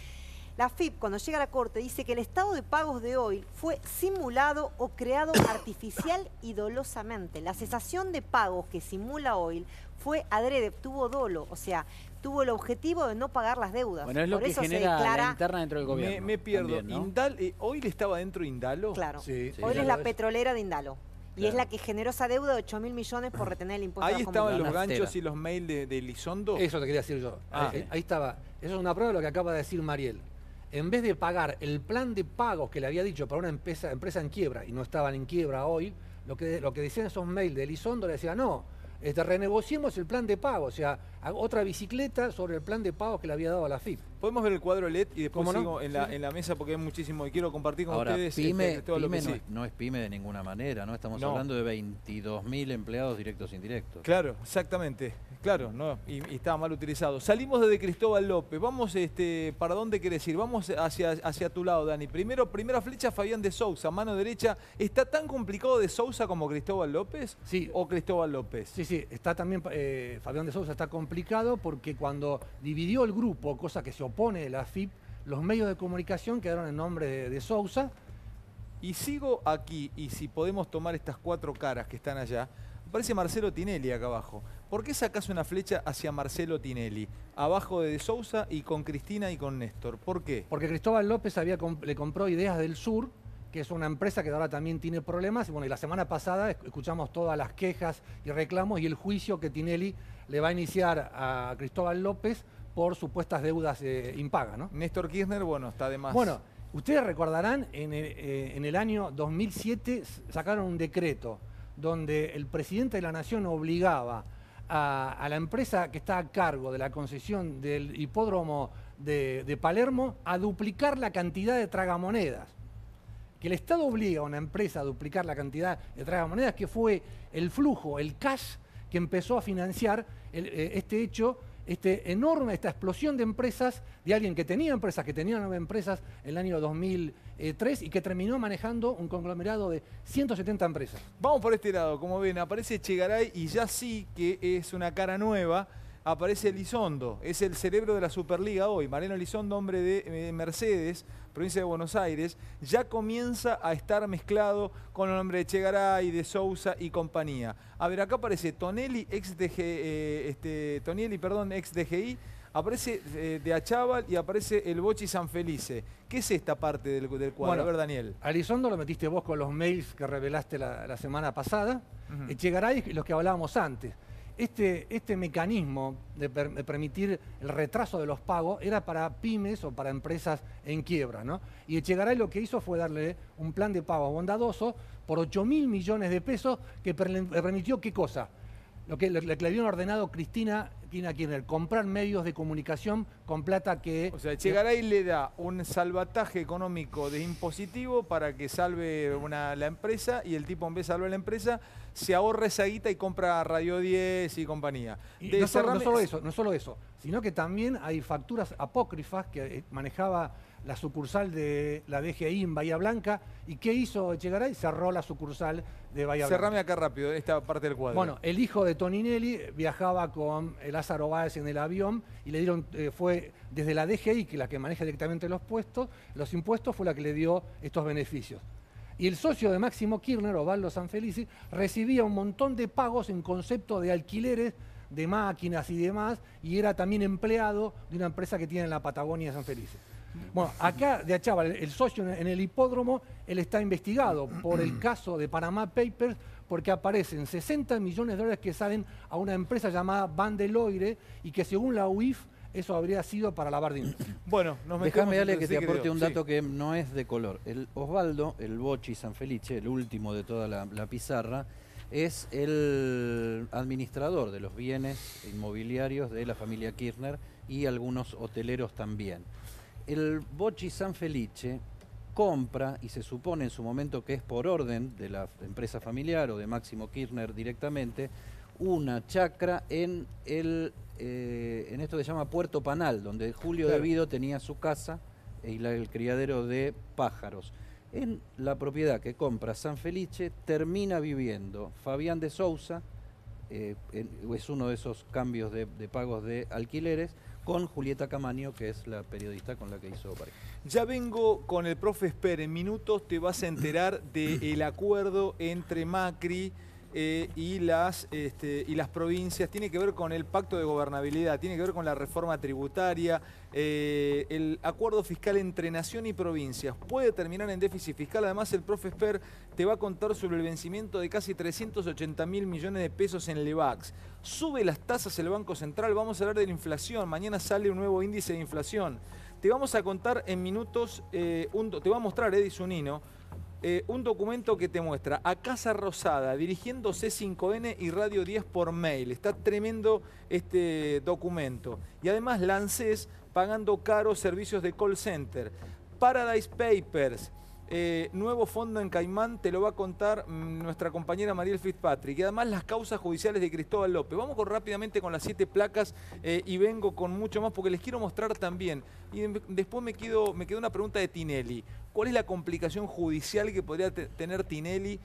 La AFIP, cuando llega a la Corte, dice que el estado de pagos de Oil fue simulado o creado artificial y dolosamente. La cesación de pagos que simula Oil fue adrede, tuvo dolo, o sea, tuvo el objetivo de no pagar las deudas. Bueno, es lo Por que eso se genera declara... la interna dentro del gobierno. Me pierdo. también, ¿no? ¿Oil estaba dentro de Indalo? Claro. Sí, Oil ya es lo la petrolera de Indalo. Y es la que generó esa deuda de 8.000 millones por retener el impuesto a Ahí los estaban los combustibles. ganchos y los mails de Elizondo. Eso te quería decir yo. Ahí estaba. Eso es una prueba de lo que acaba de decir Mariel. En vez de pagar el plan de pagos que le había dicho para una empresa en quiebra, y no estaban en quiebra hoy, lo que decían esos mails de Elizondo le decía, no, renegociemos el plan de pago, o sea, otra bicicleta sobre el plan de pago que le había dado a la FIP. Podemos ver el cuadro LED y después ¿Cómo no? sigo en la mesa porque hay muchísimo y quiero compartir con Ahora, ustedes pyme, todo lo que pyme sé. no es pyme de ninguna manera, ¿no? Estamos No. hablando de 22.000 empleados directos e indirectos. Claro, exactamente. Claro, no, y estaba mal utilizado. Salimos desde Cristóbal López. Vamos, ¿para dónde querés ir? Vamos hacia tu lado, Dani. Primera flecha, Fabián de Sousa, mano derecha. ¿Está tan complicado de Sousa como Cristóbal López? Sí. ¿O Cristóbal López? Sí, está también, Fabián de Sousa está complicado porque cuando dividió el grupo, cosa que se opone de la FIP, los medios de comunicación quedaron en nombre de Sousa. Y sigo aquí, y si podemos tomar estas cuatro caras que están allá, aparece Marcelo Tinelli acá abajo. ¿Por qué sacás una flecha hacia Marcelo Tinelli? Abajo de Sousa y con Cristina y con Néstor. ¿Por qué? Porque Cristóbal López le compró Ideas del Sur, que es una empresa que ahora también tiene problemas. Y bueno, y la semana pasada escuchamos todas las quejas y reclamos y el juicio que Tinelli le va a iniciar a Cristóbal López por supuestas deudas impagas, ¿no? Néstor Kirchner, bueno, está de más. Bueno, ustedes recordarán, en el año 2007 sacaron un decreto donde el presidente de la Nación obligaba a la empresa que está a cargo de la concesión del hipódromo de Palermo a duplicar la cantidad de tragamonedas. Que el Estado obliga a una empresa a duplicar la cantidad de tragamonedas, que fue el flujo, el cash, que empezó a financiar este hecho, esta explosión de empresas, de alguien que tenía empresas, que tenía 9 empresas en el año 2003 y que terminó manejando un conglomerado de 170 empresas. Vamos por este lado, como ven, aparece Chegaray y ya sí que es una cara nueva, aparece Elizondo, es el cerebro de la Superliga hoy. Mariano Elizondo, hombre de Mercedes, provincia de Buenos Aires, ya comienza a estar mezclado con el nombre de Chegaray, de Sousa y compañía. A ver, acá aparece Tonelli, ex DGI, aparece de Achával y aparece el Bochi Sanfelice. ¿Qué es esta parte del cuadro? Bueno, a ver, Daniel. A Elizondo lo metiste vos con los mails que revelaste la semana pasada. Chegaray es los que hablábamos antes. Este mecanismo de permitir el retraso de los pagos era para pymes o para empresas en quiebra, ¿no? Y Echegaray lo que hizo fue darle un plan de pago bondadoso por 8.000 millones de pesos que permitió, ¿qué cosa? Lo que le habían ordenado Cristina Kirchner, comprar medios de comunicación con plata que... O sea, Chegaray le da un salvataje económico de impositivo para que salve la empresa y el tipo en vez de salvar la empresa se ahorra esa guita y compra Radio 10 y compañía. Y no solo eso, sino que también hay facturas apócrifas que manejaba la sucursal de la DGI en Bahía Blanca. ¿Y qué hizo Echegaray? Cerró la sucursal de Bahía Blanca. Cerrame acá rápido esta parte del cuadro. Bueno, el hijo de Toninelli viajaba con Lázaro Báez en el avión y le dieron, fue desde la DGI, que es la que maneja directamente los impuestos, fue la que le dio estos beneficios. Y el socio de Máximo Kirchner, Osvaldo Sanfelice, recibía un montón de pagos en concepto de alquileres de máquinas y demás, y era también empleado de una empresa que tiene en la Patagonia Sanfelice. Bueno, acá de Achával, el socio en el hipódromo, él está investigado por el caso de Panama Papers, porque aparecen 60 millones de dólares que salen a una empresa llamada Bandeloire y que según la UIF eso habría sido para lavar dinero. Bueno, déjame darle que te aporte un dato que no es de color. El Osvaldo, el Bochi Sanfelice, el último de toda la pizarra, es el administrador de los bienes inmobiliarios de la familia Kirchner y algunos hoteleros también. El Bochi Sanfelice compra, y se supone en su momento que es por orden de la empresa familiar o de Máximo Kirchner directamente, una chacra en esto que se llama Puerto Panal, donde Julio De Vido tenía su casa y el criadero de pájaros. En la propiedad que compra Sanfelice termina viviendo Fabián de Sousa, es uno de esos cambios de pagos de alquileres, con Julieta Camaño, que es la periodista con la que hizo pareja. Ya vengo con el profe Esper. En minutos te vas a enterar del acuerdo entre Macri y las provincias. Tiene que ver con el pacto de gobernabilidad, tiene que ver con la reforma tributaria, el acuerdo fiscal entre nación y provincias. Puede terminar en déficit fiscal. Además, el profe Esper te va a contar sobre el vencimiento de casi 380.000 millones de pesos en Levax. Sube las tasas el Banco Central. Vamos a hablar de la inflación. Mañana sale un nuevo índice de inflación. Te vamos a contar en minutos, te va a mostrar Eddy Zunino, un documento que te muestra a Casa Rosada dirigiendo C5N y Radio 10 por mail. Está tremendo este documento. Y además Lancés pagando caros servicios de call center. Paradise Papers, nuevo fondo en Caimán, te lo va a contar nuestra compañera Mariel Fitzpatrick. Y además las causas judiciales de Cristóbal López. Vamos rápidamente con las 7 placas y vengo con mucho más porque les quiero mostrar también. Y después me quedó una pregunta de Tinelli. ¿Cuál es la complicación judicial que podría tener Tinelli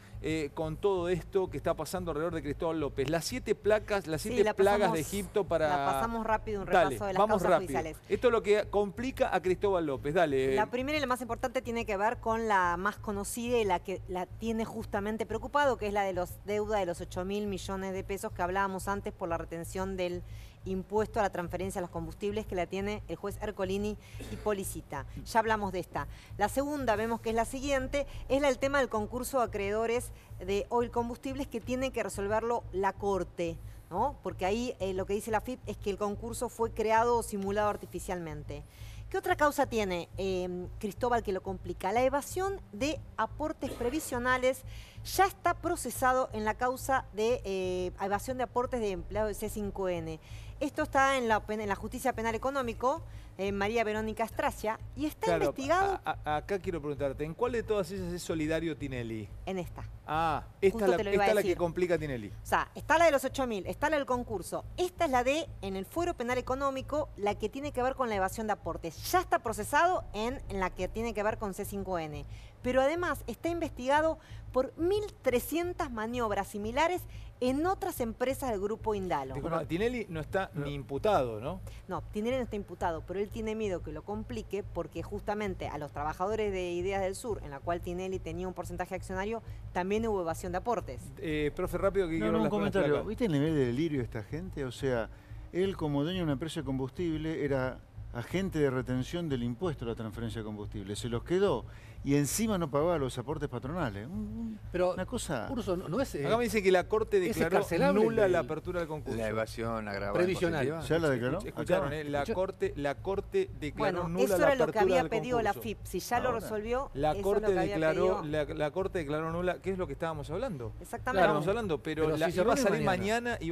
con todo esto que está pasando alrededor de Cristóbal López? Las 7 placas, las 7 plagas de Egipto para... La pasamos rápido, un repaso de las causas judiciales. Esto es lo que complica a Cristóbal López. Dale. La primera y la más importante tiene que ver con la más conocida y la que la tiene justamente preocupado, que es la de los deuda de los 8.000 millones de pesos que hablábamos antes por la retención del impuesto a la transferencia a los combustibles que la tiene el juez Ercolini y Policita. Ya hablamos de esta. La segunda, vemos que es la siguiente, es el tema del concurso de acreedores de Oil Combustibles que tiene que resolverlo la Corte, ¿no? Porque ahí lo que dice la FIP es que el concurso fue creado o simulado artificialmente. ¿Qué otra causa tiene Cristóbal que lo complica? La evasión de aportes previsionales ya está procesado en la causa de evasión de aportes de empleados de C5N. Esto está en la Justicia Penal Económico, María Verónica Estracia, y está investigado... Acá quiero preguntarte, ¿en cuál de todas ellas es solidario Tinelli? En esta. Ah, esta es la que complica a Tinelli. O sea, está la de los 8.000, está la del concurso. Esta es la de, en el fuero penal económico, la que tiene que ver con la evasión de aportes. Ya está procesado en la que tiene que ver con C5N. Pero además está investigado por 1.300 maniobras similares en otras empresas del grupo Indalo. Tinelli no está ni imputado, ¿no? No, Tinelli no está imputado, pero él tiene miedo que lo complique porque justamente a los trabajadores de Ideas del Sur, en la cual Tinelli tenía un porcentaje accionario, también hubo evasión de aportes. Profe, rápido que quiero un comentario. ¿Viste el nivel de delirio de esta gente? O sea, él como dueño de una empresa de combustible era agente de retención del impuesto a la transferencia de combustible. Se los quedó y encima no pagaba los aportes patronales. Pero una cosa... Urso, no es... Acá me dice que la Corte declaró nula la apertura del concurso. La evasión agravada previsional. ¿Ya la declaró? Escucharon, la Corte declaró nula la apertura del concurso. Bueno, eso era lo que había pedido la FIP. Si ya lo resolvió, la eso Corte es lo que declaró, había pedido. la Corte declaró nula, ¿qué es lo que estábamos hablando? Exactamente. Estábamos hablando, pero si iba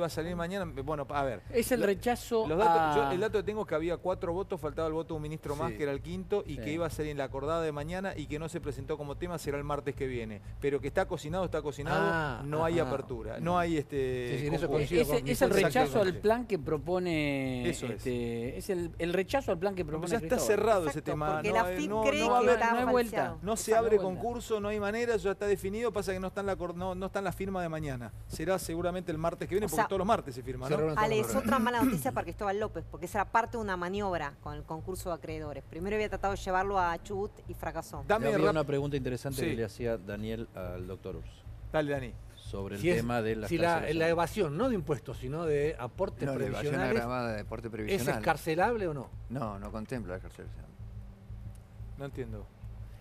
a salir mañana. Bueno, a ver. Es el rechazo Los datos, el dato que tengo es que había 4 votos, faltaba el voto de un ministro más, que era el quinto, y que iba a ser en la acordada de mañana y que no se presentó como tema, será el martes que viene. Pero que está cocinado, no hay apertura, no hay es el rechazo al plan que propone... Eso es el rechazo al plan que propone ya está cerrado ese tema. Porque la FIP cree no va a que haber, está no hay vuelta. No se abre concurso, no hay manera, ya está definido, pasa que no está en la firma de mañana. Será seguramente el martes que viene, porque todos los martes se firma, ¿no? Ale, es otra mala noticia para Cristóbal López, porque esa era parte de una maniobra con el concurso de acreedores. Primero había tratado de llevarlo a Chubut y fracasó. Había una pregunta interesante que le hacía Daniel al doctor Urs. Dale, Dani. Sobre el tema de las la evasión, no de impuestos, sino de aportes previsionales. La evasión agravada de aporte previsional. ¿Es escarcelable o no? No, no contempla la escarcelación. No entiendo.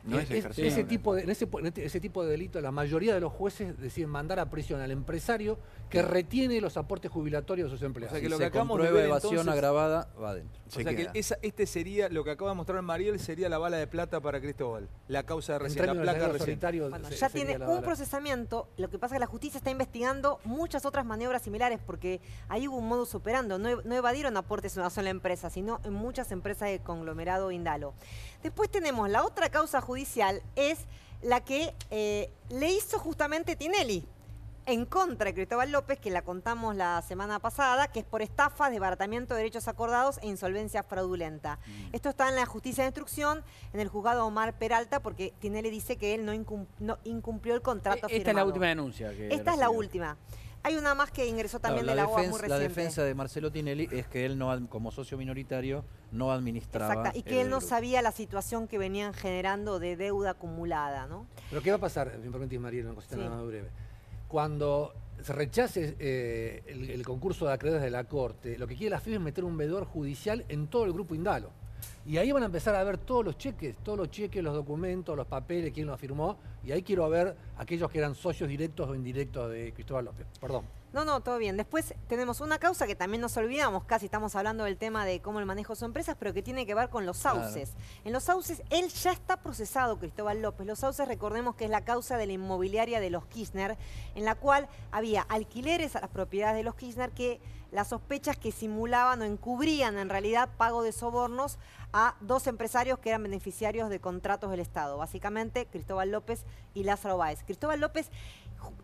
No es ese tipo de delito, la mayoría de los jueces deciden mandar a prisión al empresario que retiene los aportes jubilatorios de sus empleados. O sea, que lo que acabamos de ver, evasión entonces, agravada va adentro. O sea que este sería, lo que acaba de mostrar Mariel, sería la bala de plata para Cristóbal. La causa de recién, la placa recién. Bueno, ya tiene un procesamiento, lo que pasa es que la justicia está investigando muchas otras maniobras similares porque ahí hubo un modus operandi, no evadieron aportes en una sola empresa, sino en muchas empresas de conglomerado Indalo. Después tenemos la otra causa judicial, es la que le hizo justamente Tinelli en contra de Cristóbal López, que la contamos la semana pasada, que es por estafa, desbaratamiento de derechos acordados e insolvencia fraudulenta. Esto está en la justicia de instrucción, en el juzgado Omar Peralta, porque Tinelli dice que él no incumplió el contrato firmado. Esta es la última denuncia. Esta es la última. Hay una más que ingresó también de la UAS muy reciente. La defensa de Marcelo Tinelli es que él, no, como socio minoritario, no administraba. Exacto, y que él no grupo. sabía la situación que venían generando de deuda acumulada, ¿no? Pero ¿qué va a pasar? Me permitís, Mariela, una cosita Sí. nada más breve. Cuando se rechace el concurso de acreedores de la Corte, lo que quiere la FIB es meter un veedor judicial en todo el grupo Indalo. Y ahí van a empezar a ver todos los cheques, los documentos, los papeles, quién los firmó. Y ahí quiero ver aquellos que eran socios directos o indirectos de Cristóbal López. Perdón. No, todo bien. Después tenemos una causa que también nos olvidamos, casi estamos hablando del tema de cómo el manejo de sus empresas, pero que tiene que ver con los sauces. En los sauces, él ya está procesado, Cristóbal López. Los sauces, recordemos que es la causa de la inmobiliaria de los Kirchner, en la cual había alquileres a las propiedades de los Kirchner que las sospechas que simulaban o encubrían en realidad pago de sobornos a dos empresarios que eran beneficiarios de contratos del Estado. Básicamente, Cristóbal López y Lázaro Báez. Cristóbal López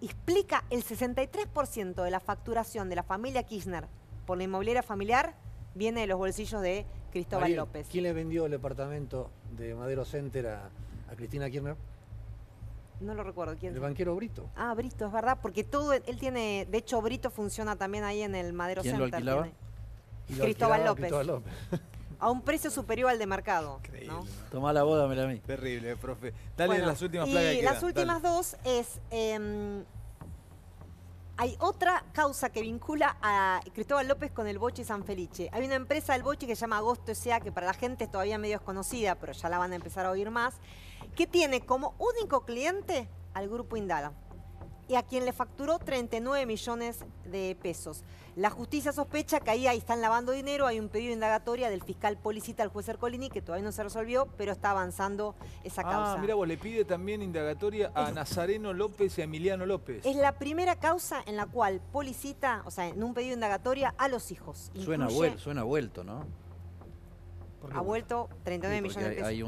explica el 63% de la facturación de la familia Kirchner por la inmobiliaria familiar viene de los bolsillos de Cristóbal Mariel, López. ¿quién le vendió el departamento de Madero Center a Cristina Kirchner? No lo recuerdo. ¿Quién? El banquero Brito. Ah, Brito, es verdad, porque todo él tiene, de hecho Brito funciona también ahí en el Madero ¿Quién Center. lo alquilaba? tiene. Y lo Cristóbal alquilaba López. Cristóbal López. A un precio superior al de mercado. ¿no? Tomá la boda, mira a mí. Terrible, profe. Dale Bueno, las últimas y plagas que las quedan, últimas dale. dos es... hay otra causa que vincula a Cristóbal López con el Boche San Felice. Hay una empresa del Boche que se llama Agosto S.A., que para la gente es todavía medio desconocida, pero ya la van a empezar a oír más, que tiene como único cliente al Grupo Indala y a quien le facturó 39 millones de pesos. La justicia sospecha que ahí están lavando dinero, hay un pedido de indagatoria del fiscal Policita al juez Ercolini que todavía no se resolvió, pero está avanzando esa causa. Mira vos, le pide también indagatoria a Nazareno López y a Emiliano López. Es la primera causa en la cual Policita, o sea, en un pedido de indagatoria a los hijos. Suena vuelto, ¿no? Ha vuelto 39 Sí, millones de porque pesos. hay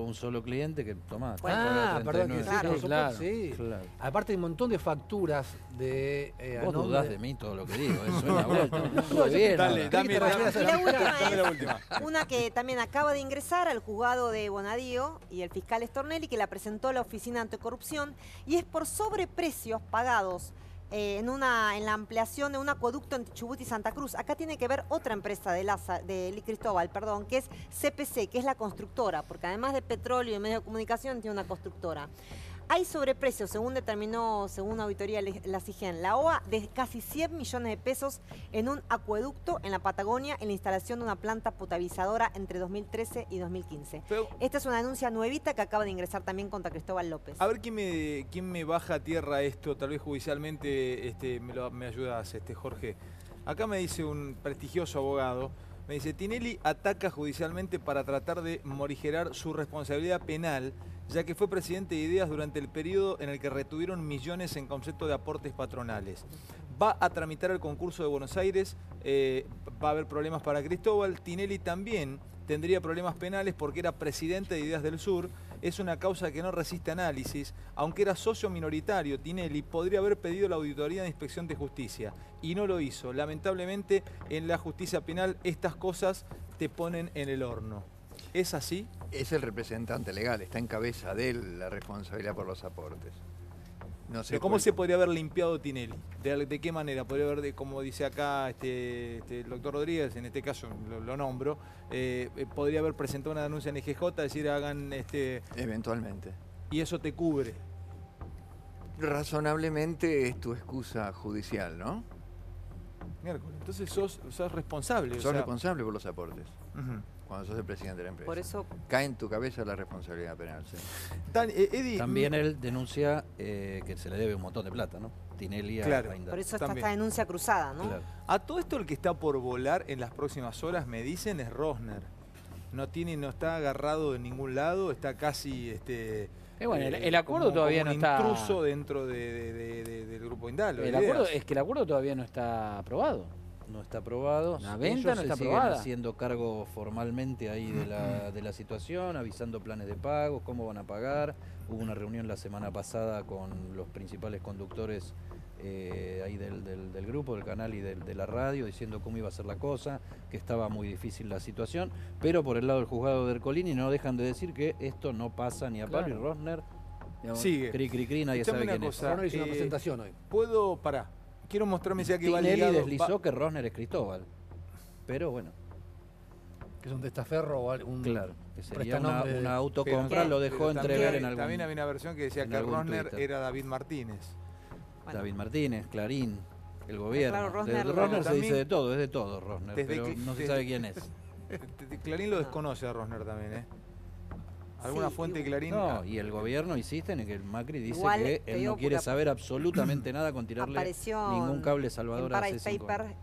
un solo cliente que toma. Perdón, que Claro. sí, claro, sí. claro. Aparte hay un montón de facturas de... a Vos nombre dudás de- de mí todo lo que digo, suena vuelto. Todo bien. Dale, ahora. dame, Y la última dame la es última. una que también acaba de ingresar al juzgado de Bonadío y el fiscal Stornelli, que la presentó a la Oficina Anticorrupción, y es por sobreprecios pagados en la ampliación de un acueducto entre Chubut y Santa Cruz. Acá tiene que ver otra empresa de Cristóbal, que es CPC, que es la constructora, porque además de petróleo y medios de comunicación tiene una constructora. Hay sobreprecios, según auditoría la CIGEN, la OA, de casi 100 millones de pesos en un acueducto en la Patagonia en la instalación de una planta potabilizadora entre 2013 y 2015. Pero, Esta es una denuncia nuevita que acaba de ingresar también contra Cristóbal López. a ver quién me baja a tierra esto, tal vez judicialmente me ayudas, Jorge. Acá me dice un prestigioso abogado, me dice, Tinelli ataca judicialmente para tratar de morigerar su responsabilidad penal, ya que fue presidente de Ideas durante el periodo en el que retuvieron millones en concepto de aportes patronales. Va a tramitar el concurso de Buenos Aires, va a haber problemas para Cristóbal. Tinelli también tendría problemas penales porque era presidente de Ideas del Sur. Es una causa que no resiste análisis. Aunque era socio minoritario, Tinelli podría haber pedido la auditoría de inspección de justicia y no lo hizo. Lamentablemente, en la justicia penal estas cosas te ponen en el horno. ¿Es así? Es el representante legal, está en cabeza de él la responsabilidad por los aportes. No sé Pero ¿cómo se podría haber limpiado Tinelli? ¿De qué manera? Podría haber, como dice acá el doctor Rodríguez, en este caso lo nombro, podría haber presentado una denuncia en EGJ, decir hagan Eventualmente. y eso te cubre. Razonablemente es tu excusa judicial, ¿no? Miércoles. Entonces sos responsable. Sos responsable por los aportes, Ujú. cuando sos el presidente de la empresa. Por eso, Cae en tu cabeza la responsabilidad penal. Sí. Eddie, También él denuncia que se le debe un montón de plata, ¿no? Tinelli a Claro. Indal. por eso está También. esta denuncia cruzada, ¿no? Claro. a todo esto el que está por volar en las próximas horas, me dicen, es Rosner. No está agarrado de ningún lado, está casi bueno, el acuerdo todavía no está. intruso dentro del grupo Indalo. El de acuerdo, Ideas. es que el acuerdo todavía no está aprobado. No está aprobado. La venta Ellos no se está siguen aprobada. haciendo cargo formalmente ahí de la situación, avisando planes de pago, cómo van a pagar. Hubo una reunión la semana pasada con los principales conductores ahí del grupo, del canal y de la radio, diciendo cómo iba a ser la cosa, que estaba muy difícil la situación. Pero por el lado del juzgado de Ercolini no dejan de decir que esto no pasa ni a palo, y Claro. Rosner, digamos, Sigue. cri, nadie Escuchame sabe una quién es. cosa. Rosner hizo una presentación hoy. ¿Puedo, pará, quiero mostrarme ya que va Tinelli ligado. deslizó que Rosner es Cristóbal. Pero bueno, Que es un testaferro o un claro, que sería prestanombre de- una autocompra, lo dejó Pero entrever también, en algún... También había una versión que decía en que algún Rosner Twitter. era David Martínez. Bueno. David Martínez, Clarín, el gobierno. Claro, Rosner De lo- Rosner se también- dice de todo, es de todo Rosner, Desde pero que- no se desde- sabe quién es. Clarín lo desconoce a Rosner también, ¿eh? ¿Alguna Sí, fuente de Clarín? No, y el gobierno insiste en que el Macri dice Igual, que te él digo no quiere porque saber absolutamente nada con tirarle apareció ningún cable salvador en a Paradise C5. Paper,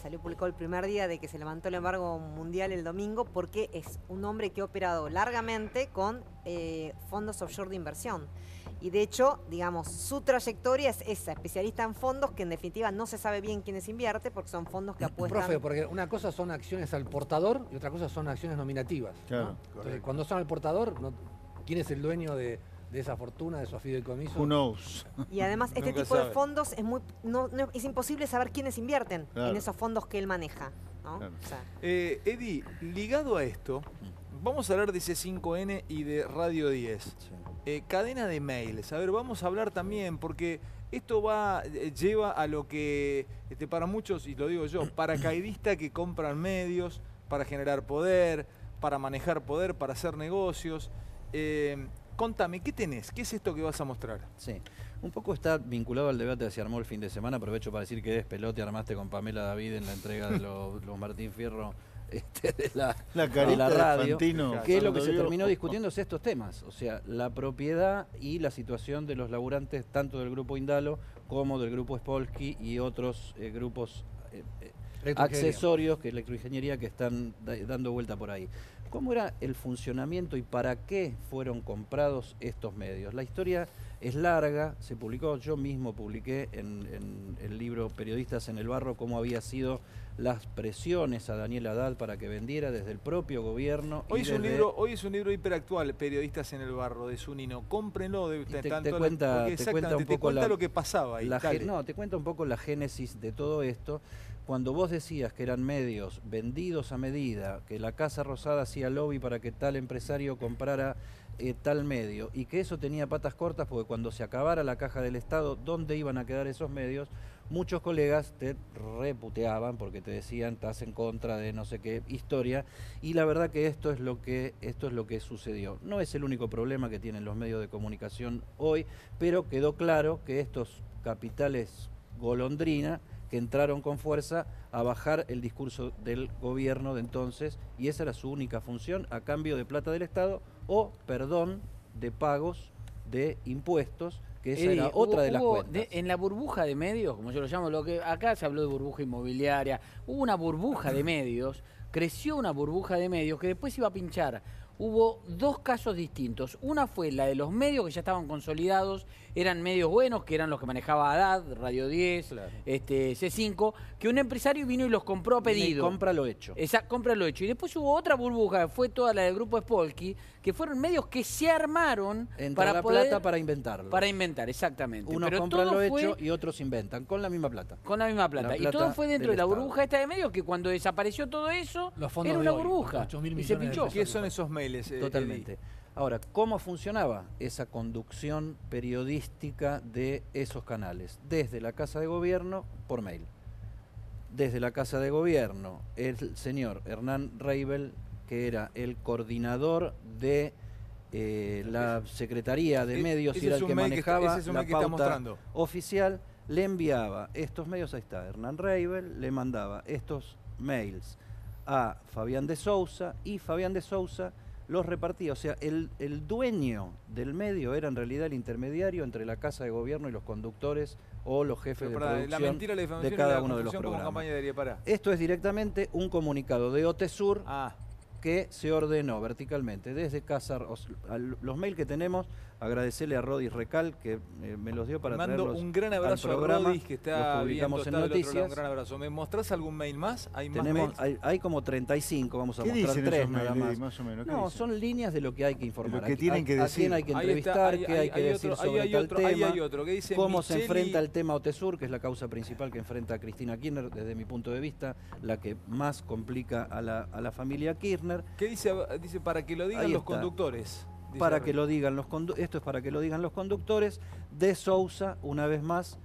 salió publicado el primer día de que se levantó el embargo mundial el domingo porque es un hombre que ha operado largamente con fondos offshore de inversión. Y de hecho, digamos, su trayectoria es esa, especialista en fondos que en definitiva no se sabe bien quiénes invierte porque son fondos que apuestan... Profe, porque una cosa son acciones al portador y otra cosa son acciones nominativas. ¿no? Claro. Entonces, cuando son al portador, ¿quién es el dueño de esa fortuna, de esos fideicomisos? Who knows? Y además este Nunca tipo de sabe. fondos es imposible saber quiénes invierten Claro. en esos fondos que él maneja, ¿no? Claro. O sea, Eddie, ligado a esto, vamos a hablar de C5N y de Radio 10. Sí. Cadena de mails. A ver, vamos a hablar también, porque esto lleva a lo que, para muchos, y lo digo yo, paracaidistas que compran medios para generar poder, para manejar poder, para hacer negocios. Contame, ¿qué tenés? ¿Qué es esto que vas a mostrar? Sí, un poco está vinculado al debate que se armó el fin de semana. Aprovecho para decir que despelote armaste con Pamela David en la entrega de los Martín Fierro de la carita de la radio, Fantino, que es lo que cuando se vio- terminó discutiendo es estos temas, o sea, la propiedad y la situación de los laburantes tanto del grupo Indalo como del grupo Spolsky y otros grupos Electroingeniería. accesorios que electroingeniería que están dando vuelta por ahí. ¿Cómo era el funcionamiento y para qué fueron comprados estos medios? La historia es larga, se publicó, yo mismo publiqué en el libro Periodistas en el Barro cómo había sido las presiones a Daniel Haddad para que vendiera desde el propio gobierno. Hoy y es, un desde- libro, hoy es un libro hiperactual, Periodistas en el Barro, de Zunino. Cómprenlo. te tanto cuenta- porque te cuenta exactamente, un te poco cuenta la- lo que pasaba ahí. Dale. No, te cuento un poco la génesis de todo esto. Cuando vos decías que eran medios vendidos a medida, que la Casa Rosada hacía lobby para que tal empresario comprara tal medio, y que eso tenía patas cortas porque cuando se acabara la caja del Estado, ¿dónde iban a quedar esos medios? Muchos colegas te reputeaban porque te decían estás en contra de no sé qué historia, y la verdad que esto es lo que sucedió. No es el único problema que tienen los medios de comunicación hoy, pero quedó claro que estos capitales golondrina que entraron con fuerza a bajar el discurso del gobierno de entonces, y esa era su única función, a cambio de plata del Estado o perdón de pagos de impuestos, que esa era otra de las cuentas. En la burbuja de medios, como yo lo llamo, lo que acá se habló de burbuja inmobiliaria, hubo una burbuja de medios, creció una burbuja de medios que después iba a pinchar. Hubo dos casos distintos. Una fue la de los medios que ya estaban consolidados, eran medios buenos, que eran los que manejaba Haddad, Radio 10, Claro. C5, que un empresario vino y los compró a pedido. Compra lo hecho. Compra lo hecho. Y después hubo otra burbuja, que fue toda la del grupo Spolsky, que fueron medios que se armaron Entra para la poder... plata para inventarlo. Para inventar, exactamente. Unos Pero compran todo lo fue hecho y otros inventan, con la misma plata. con la misma plata. La Y plata todo fue dentro del de la Estado. burbuja esta de medios, que cuando desapareció todo eso, Los fondos era de una hoy, burbuja. 8.000 Y se millones de pinchó. pesos. ¿Qué son esos mails? Totalmente. Ahora, ¿cómo funcionaba esa conducción periodística de esos canales? Desde la Casa de Gobierno, por mail. Desde la Casa de Gobierno, el señor Hernán Reibel, que era el coordinador de la Secretaría de Medios y ese era es el un que mail que está- manejaba ese es un la mail que está pauta mostrando. oficial, le enviaba estos medios, ahí está, Hernán Reibel, le mandaba estos mails a Fabián de Sousa y Fabián de Sousa los repartía. O sea, el dueño del medio era en realidad el intermediario entre la Casa de Gobierno y los conductores o los jefes Pero de pará, producción la mentira, la difamación de y cada la uno de los confusión como programas. campaña de Pará. Esto es directamente un comunicado de OTESUR Ah, que se ordenó verticalmente desde Casa, los mails que tenemos, agradecerle a Rodis Recal que me los dio para mando traerlos un gran al abrazo a programa. Rodis, que está Los publicamos viendo, en está del otro lado. noticias. Un gran abrazo. ¿Me mostrás algún mail más? ¿Hay más Tenemos, mails? hay como 35, vamos a ¿Qué mostrar dicen 3 esos nada mails, más. más o menos? ¿Qué No, dicen? son líneas de lo que hay que informar. De lo que tienen que a decir. quién hay que Ahí está, entrevistar, qué hay que decir otro, ahí sobre hay tal otro, ahí tema, hay otro que dice cómo se Micheli- enfrenta el tema OTESUR, que es la causa principal que enfrenta a Cristina Kirchner, desde mi punto de vista, la que más complica a la familia Kirchner. ¿Qué dice? Dice para que lo digan Ahí los está. conductores. Dice Para arriba. que lo digan esto es para que lo digan los conductores. De Sousa, una vez más,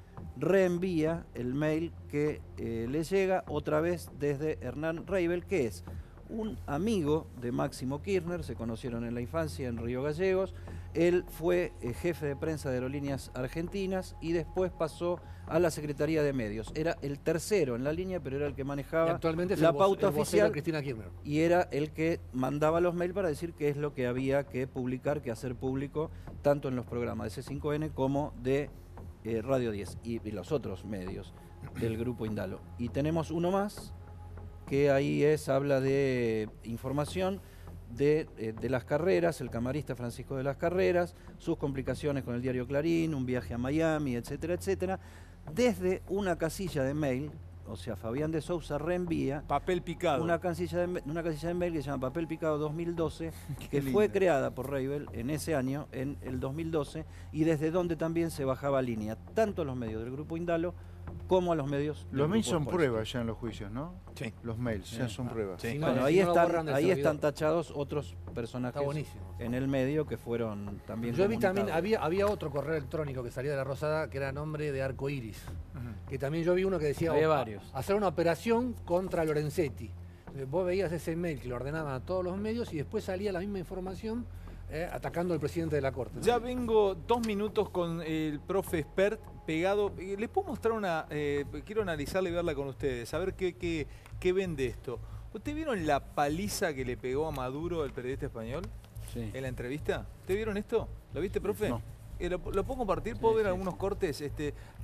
reenvía el mail que le llega otra vez desde Hernán Reibel, que es un amigo de Máximo Kirchner, se conocieron en la infancia en Río Gallegos. Él fue jefe de prensa de Aerolíneas Argentinas y después pasó a la Secretaría de Medios. Era el tercero en la línea, pero era el que Y manejaba actualmente es la el pauta vocero oficial de Cristina Kirchner. y era el que mandaba los mails para decir qué es lo que había que publicar, que hacer público, tanto en los programas de C5N como de Radio 10 y los otros medios del Grupo Indalo. Y tenemos uno más, que ahí habla de información de las carreras, el camarista Francisco de las Carreras, sus complicaciones con el diario Clarín, un viaje a Miami, etcétera, etcétera, desde una casilla de mail. O sea, Fabián de Sousa reenvía Papel picado. una casilla de mail que se llama Papel Picado 2012, que Qué fue lindo. creada por Reibel en ese año, en el 2012, y desde donde también se bajaba línea, tanto a los medios del Grupo Indalo como a los medios del Los mails Grupo son Sport. pruebas ya en los juicios, ¿no? Sí. Los mails ya son pruebas. Sí. Si no- Bueno, si ahí no lo están, borran del ahí servidor. están tachados otros personajes Está buenísimo. en el medio que fueron también Yo vi también, comunicados. había otro correo electrónico que salía de la Rosada que era a nombre de Arco Iris. Que también yo vi uno que decía Había varios. hacer una operación contra Lorenzetti. Vos veías ese mail que lo ordenaban a todos los medios y después salía la misma información atacando al presidente de la Corte, ¿no? Ya vengo 2 minutos con el profe expert pegado. Les puedo mostrar una. Quiero analizarla y verla con ustedes, a ver qué ven de esto. ¿Ustedes vieron la paliza que le pegó a Maduro el periodista español Sí. en la entrevista? ¿Ustedes vieron esto? ¿Lo viste, profe? No. ¿Lo puedo compartir? ¿Puedo ver algunos cortes?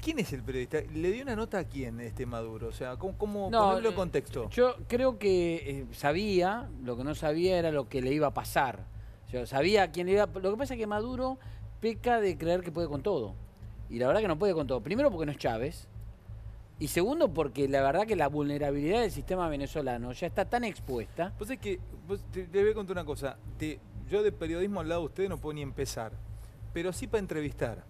¿Quién es el periodista? ¿Le dio una nota a quién Maduro? O sea, ¿cómo ponerlo en contexto? Yo creo que sabía, lo que no sabía era lo que le iba a pasar. Yo sabía a quién le iba. Lo que pasa es que Maduro peca de creer que puede con todo. Y la verdad que no puede con todo. Primero porque no es Chávez. Y segundo porque la verdad que la vulnerabilidad del sistema venezolano ya está tan expuesta. Pues es que, te voy a contar una cosa. Yo de periodismo al lado de ustedes no puedo ni empezar. Pero sí para entrevistar.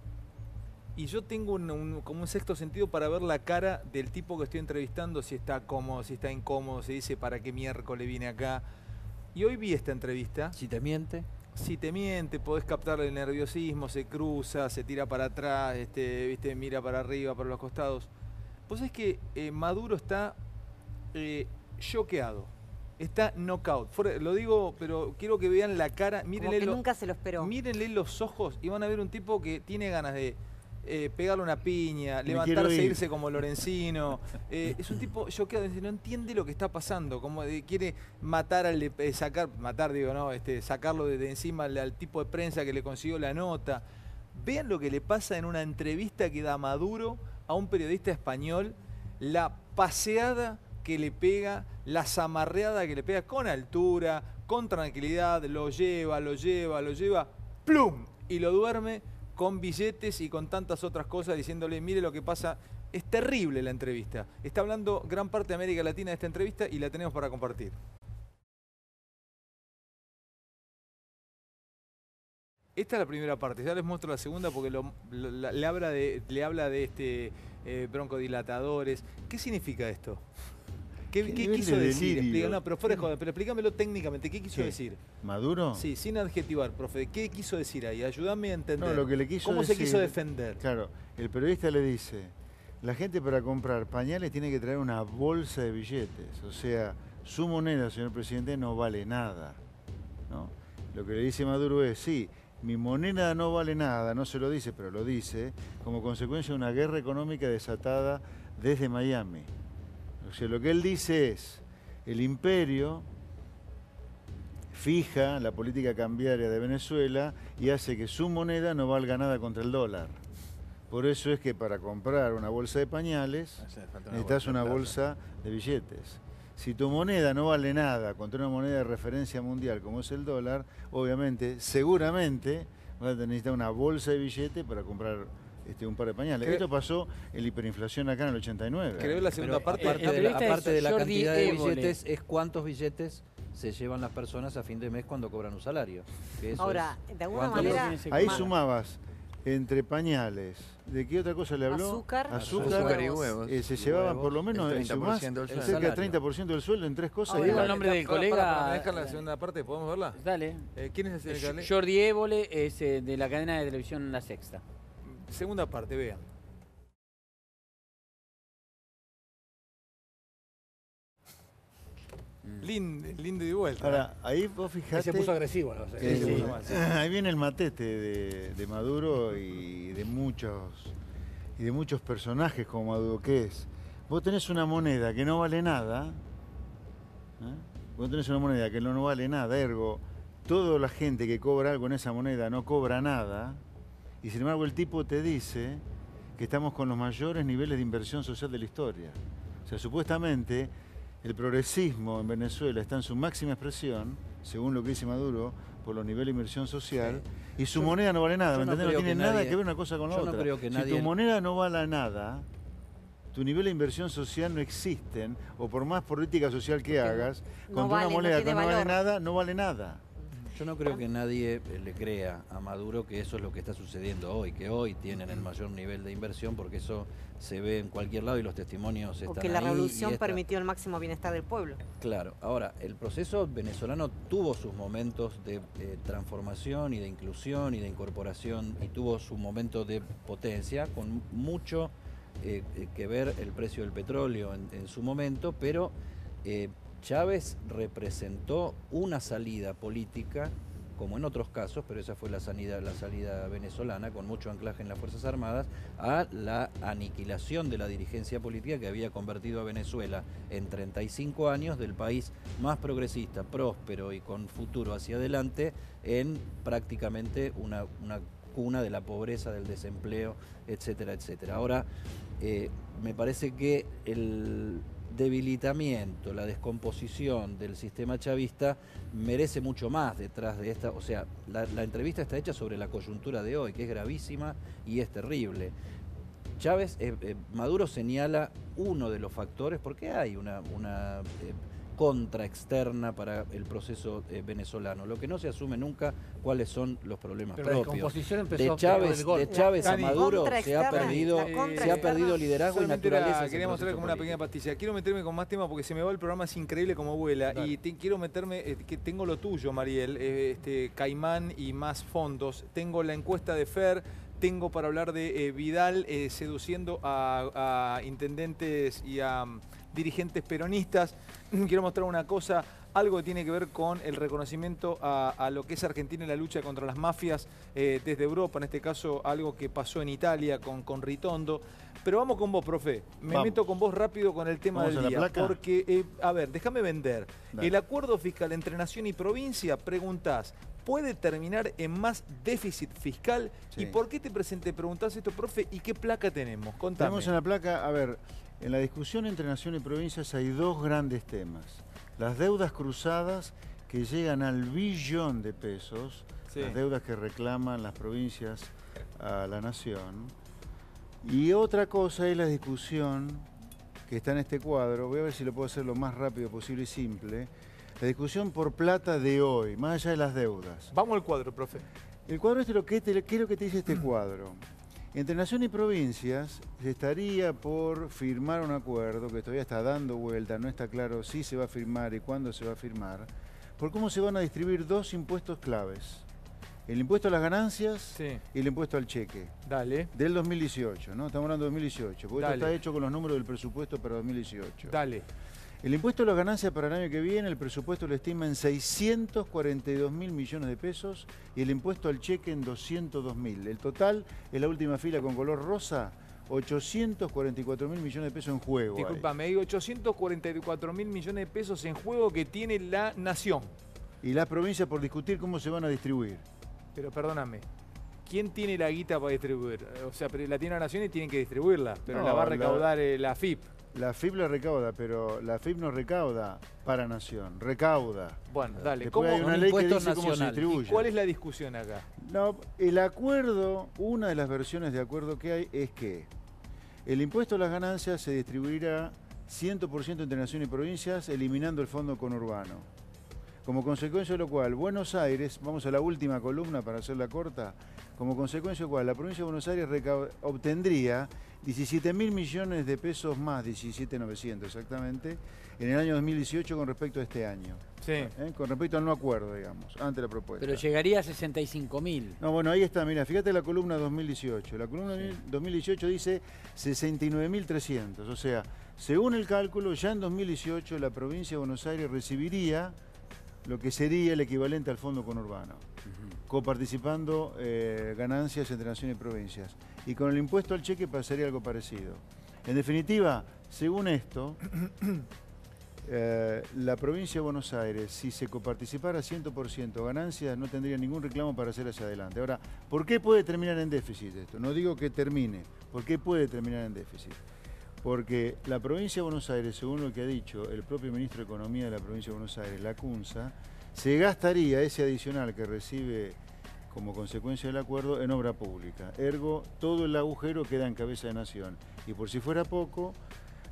Y yo tengo como un sexto sentido para ver la cara del tipo que estoy entrevistando, si está cómodo, si está incómodo, si dice para qué miércoles viene acá. Y hoy vi esta entrevista. Si te miente, Si te miente, podés captar el nerviosismo, se cruza, se tira para atrás, ¿viste? Mira para arriba, para los costados. Pues es que Maduro está choqueado, está knockout. Lo digo, pero quiero que vean la cara. Como Mírenle, que nunca se lo esperó. mírenle los ojos y van a ver un tipo que tiene ganas de pegarle una piña, Me levantarse quiero e ir. irse como Lorenzino. Es un tipo choqueado, no entiende lo que está pasando, como quiere matar sacarlo de encima al tipo de prensa que le consiguió la nota. Vean lo que le pasa en una entrevista que da Maduro a un periodista español, la paseada que le pega, la zamarreada que le pega con altura, con tranquilidad, lo lleva, ¡plum! Y lo duerme con billetes y con tantas otras cosas, diciéndole, mire lo que pasa. Es terrible la entrevista. Está hablando gran parte de América Latina de esta entrevista y la tenemos para compartir. Esta es la primera parte, ya les muestro la segunda porque le habla de broncodilatadores. ¿Qué significa esto? ¿Qué nivel quiso de decir? delirio? No, pero fuera de joda, pero explícamelo técnicamente. ¿Qué quiso ¿Qué? decir? ¿Maduro? Sí, sin adjetivar, profe. ¿Qué quiso decir ahí? Ayúdame a entender. No, lo que le quiso ¿Cómo se decir- quiso defender? Claro, el periodista le dice, la gente para comprar pañales tiene que traer una bolsa de billetes. O sea, su moneda, señor presidente, no vale nada, ¿no? Lo que le dice Maduro es, sí, mi moneda no vale nada, no se lo dice, pero lo dice, como consecuencia de una guerra económica desatada desde Miami. O sea, lo que él dice es, el imperio fija la política cambiaria de Venezuela y hace que su moneda no valga nada contra el dólar. Por eso es que para comprar una bolsa de pañales necesitas una bolsa de billetes. Si tu moneda no vale nada contra una moneda de referencia mundial como es el dólar, obviamente, seguramente vas a necesitar una bolsa de billetes para comprar un par de pañales. Creo- Esto pasó en la hiperinflación acá en el 89. Creo la segunda pero parte. el periodista es aparte de la Jordi cantidad de Évole. billetes, es cuántos billetes se llevan las personas a fin de mes cuando cobran un salario. Que eso Ahora, es de alguna cuánto- manera, Ahí Ma- sumabas entre pañales. ¿De qué otra cosa le habló? Azúcar, Azúcar y huevos. huevos. Se llevaban por lo menos El en sumás, 30% del cerca sueldo. del 30% del sueldo en tres cosas. Ahora, y Digo el era- nombre del Para, colega. ¿me dejan la segunda parte? ¿Podemos verla? Dale. ¿Quién es el colega? Jordi Évole es de la cadena de televisión La Sexta. Segunda parte, vean. Lindo y de vuelta. Ahora, ahí vos Ahí fijate... se puso agresivo. ¿No? que Sí. ahí viene el matete de Maduro y de muchos personajes como Maduro, que es, vos tenés una moneda que no vale nada, vos tenés una moneda que no vale nada, ergo, toda la gente que cobra algo en esa moneda no cobra nada, y sin embargo el tipo te dice que estamos con los mayores niveles de inversión social de la historia. O sea, supuestamente el progresismo en Venezuela está en su máxima expresión, según lo que dice Maduro, por los niveles de inversión social, y su moneda no vale nada, yo ¿me no entendés? No creo tiene que nada nadie- que ver una cosa con la yo no otra. creo que Si nadie- tu moneda no vale nada, tu nivel de inversión social no existen, o por más política social que hagas, no con vale, una no moneda que tiene no vale valor. nada, no vale nada. Yo no creo que nadie le crea a Maduro que eso es lo que está sucediendo hoy, que hoy tienen el mayor nivel de inversión, porque eso se ve en cualquier lado y los testimonios están O que la ahí y revolución esta- permitió el máximo bienestar del pueblo. Claro, ahora, el proceso venezolano tuvo sus momentos de transformación y de inclusión y de incorporación y tuvo su momento de potencia, con mucho que ver el precio del petróleo en su momento, pero Chávez representó una salida política, como en otros casos, pero esa fue la salida venezolana, con mucho anclaje en las Fuerzas Armadas, a la aniquilación de la dirigencia política que había convertido a Venezuela en 35 años del país más progresista, próspero y con futuro hacia adelante, en prácticamente una cuna de la pobreza, del desempleo, etcétera, etcétera. Ahora, me parece que el debilitamiento, la descomposición del sistema chavista merece mucho más detrás de esta, o sea, la entrevista está hecha sobre la coyuntura de hoy, que es gravísima y es terrible. Chávez, Maduro señala uno de los factores, porque hay una contra externa para el proceso venezolano. Lo que no se asume nunca cuáles son los problemas Pero la propios. descomposición empezó De por Chávez, el golpe. de Chávez a Dani, Maduro contra se ha externa, perdido, la contra se ha externa. perdido liderazgo y Solamente naturaleza. en quería el mostrar proceso como una pequeña político. pastilla. Quiero meterme con más temas porque se me va el programa, es increíble como vuela. Dale. Y quiero meterme, que tengo lo tuyo, Mariel, Caimán y más fondos. Tengo la encuesta de Fer, tengo para hablar de Vidal seduciendo a intendentes y a dirigentes peronistas. Quiero mostrar una cosa, algo que tiene que ver con el reconocimiento a lo que es Argentina en la lucha contra las mafias desde Europa, en este caso algo que pasó en Italia con Ritondo. Pero vamos con vos, profe. Me Vamos. meto con vos rápido con el tema ¿Vamos del a la día. placa? Porque, a ver, déjame vender. Dale. El acuerdo fiscal entre Nación y provincia, preguntás, ¿puede terminar en más déficit fiscal? Sí. ¿Y por qué te preguntás esto, profe? ¿Y qué placa tenemos? Contame. Tenemos en la placa, a ver, en la discusión entre nación y provincias hay dos grandes temas. Las deudas cruzadas que llegan al billón de pesos, Sí. las deudas que reclaman las provincias a la nación. Y otra cosa es la discusión que está en este cuadro, voy a ver si lo puedo hacer lo más rápido posible y simple, la discusión por plata de hoy, más allá de las deudas. Vamos al cuadro, profe. El cuadro este, ¿qué es lo que te dice este cuadro? Entre Nación y provincias se estaría por firmar un acuerdo que todavía está dando vuelta, no está claro si se va a firmar y cuándo se va a firmar, por cómo se van a distribuir dos impuestos claves. El impuesto a las ganancias Sí, y el impuesto al cheque, dale, del 2018, ¿no? Estamos hablando de 2018, porque Dale. esto está hecho con los números del presupuesto para 2018. dale. El impuesto a las ganancias para el año que viene, el presupuesto lo estima en 642.000 millones de pesos y el impuesto al cheque en 202.000. El total, en la última fila con color rosa, 844.000 millones de pesos en juego. hay. Disculpame, hay 844.000 millones de pesos en juego que tiene la Nación. Y las provincias por discutir cómo se van a distribuir. Pero perdóname, ¿quién tiene la guita para distribuir? O sea, pero la tiene la Nación y tienen que distribuirla, pero No, la va a la- recaudar la FIP. La FIP la recauda, pero la FIP no recauda para Nación, recauda. Bueno, dale, Después hay ¿cómo? una Un ley que impuesto dice cómo se nacional. distribuye. ¿Cuál es la discusión acá? No, el acuerdo, una de las versiones de acuerdo que hay es que el impuesto a las ganancias se distribuirá 100% entre Nación y provincias, eliminando el fondo conurbano. Como consecuencia de lo cual, Buenos Aires, vamos a la última columna para hacerla corta, como consecuencia de lo cual la provincia de Buenos Aires obtendría 17.000 millones de pesos más, 17.900 exactamente, en el año 2018 con respecto a este año. Sí. Con respecto al no acuerdo, digamos, ante la propuesta. Pero llegaría a 65.000. No, bueno, ahí está, mira, fíjate la columna 2018. La columna 2018 dice 69.300, o sea, Según el cálculo, ya en 2018 la provincia de Buenos Aires recibiría lo que sería el equivalente al fondo conurbano, coparticipando ganancias entre naciones y provincias. Y con el impuesto al cheque pasaría algo parecido. En definitiva, según esto, la provincia de Buenos Aires, si se coparticipara 100% ganancias, no tendría ningún reclamo para hacer hacia adelante. Ahora, ¿por qué puede terminar en déficit esto? No digo que termine. ¿Por qué puede terminar en déficit? Porque la provincia de Buenos Aires, según lo que ha dicho el propio ministro de Economía de la provincia de Buenos Aires, Lacunza, se gastaría ese adicional que recibe como consecuencia del acuerdo en obra pública. Ergo, todo el agujero queda en cabeza de nación. Y por si fuera poco,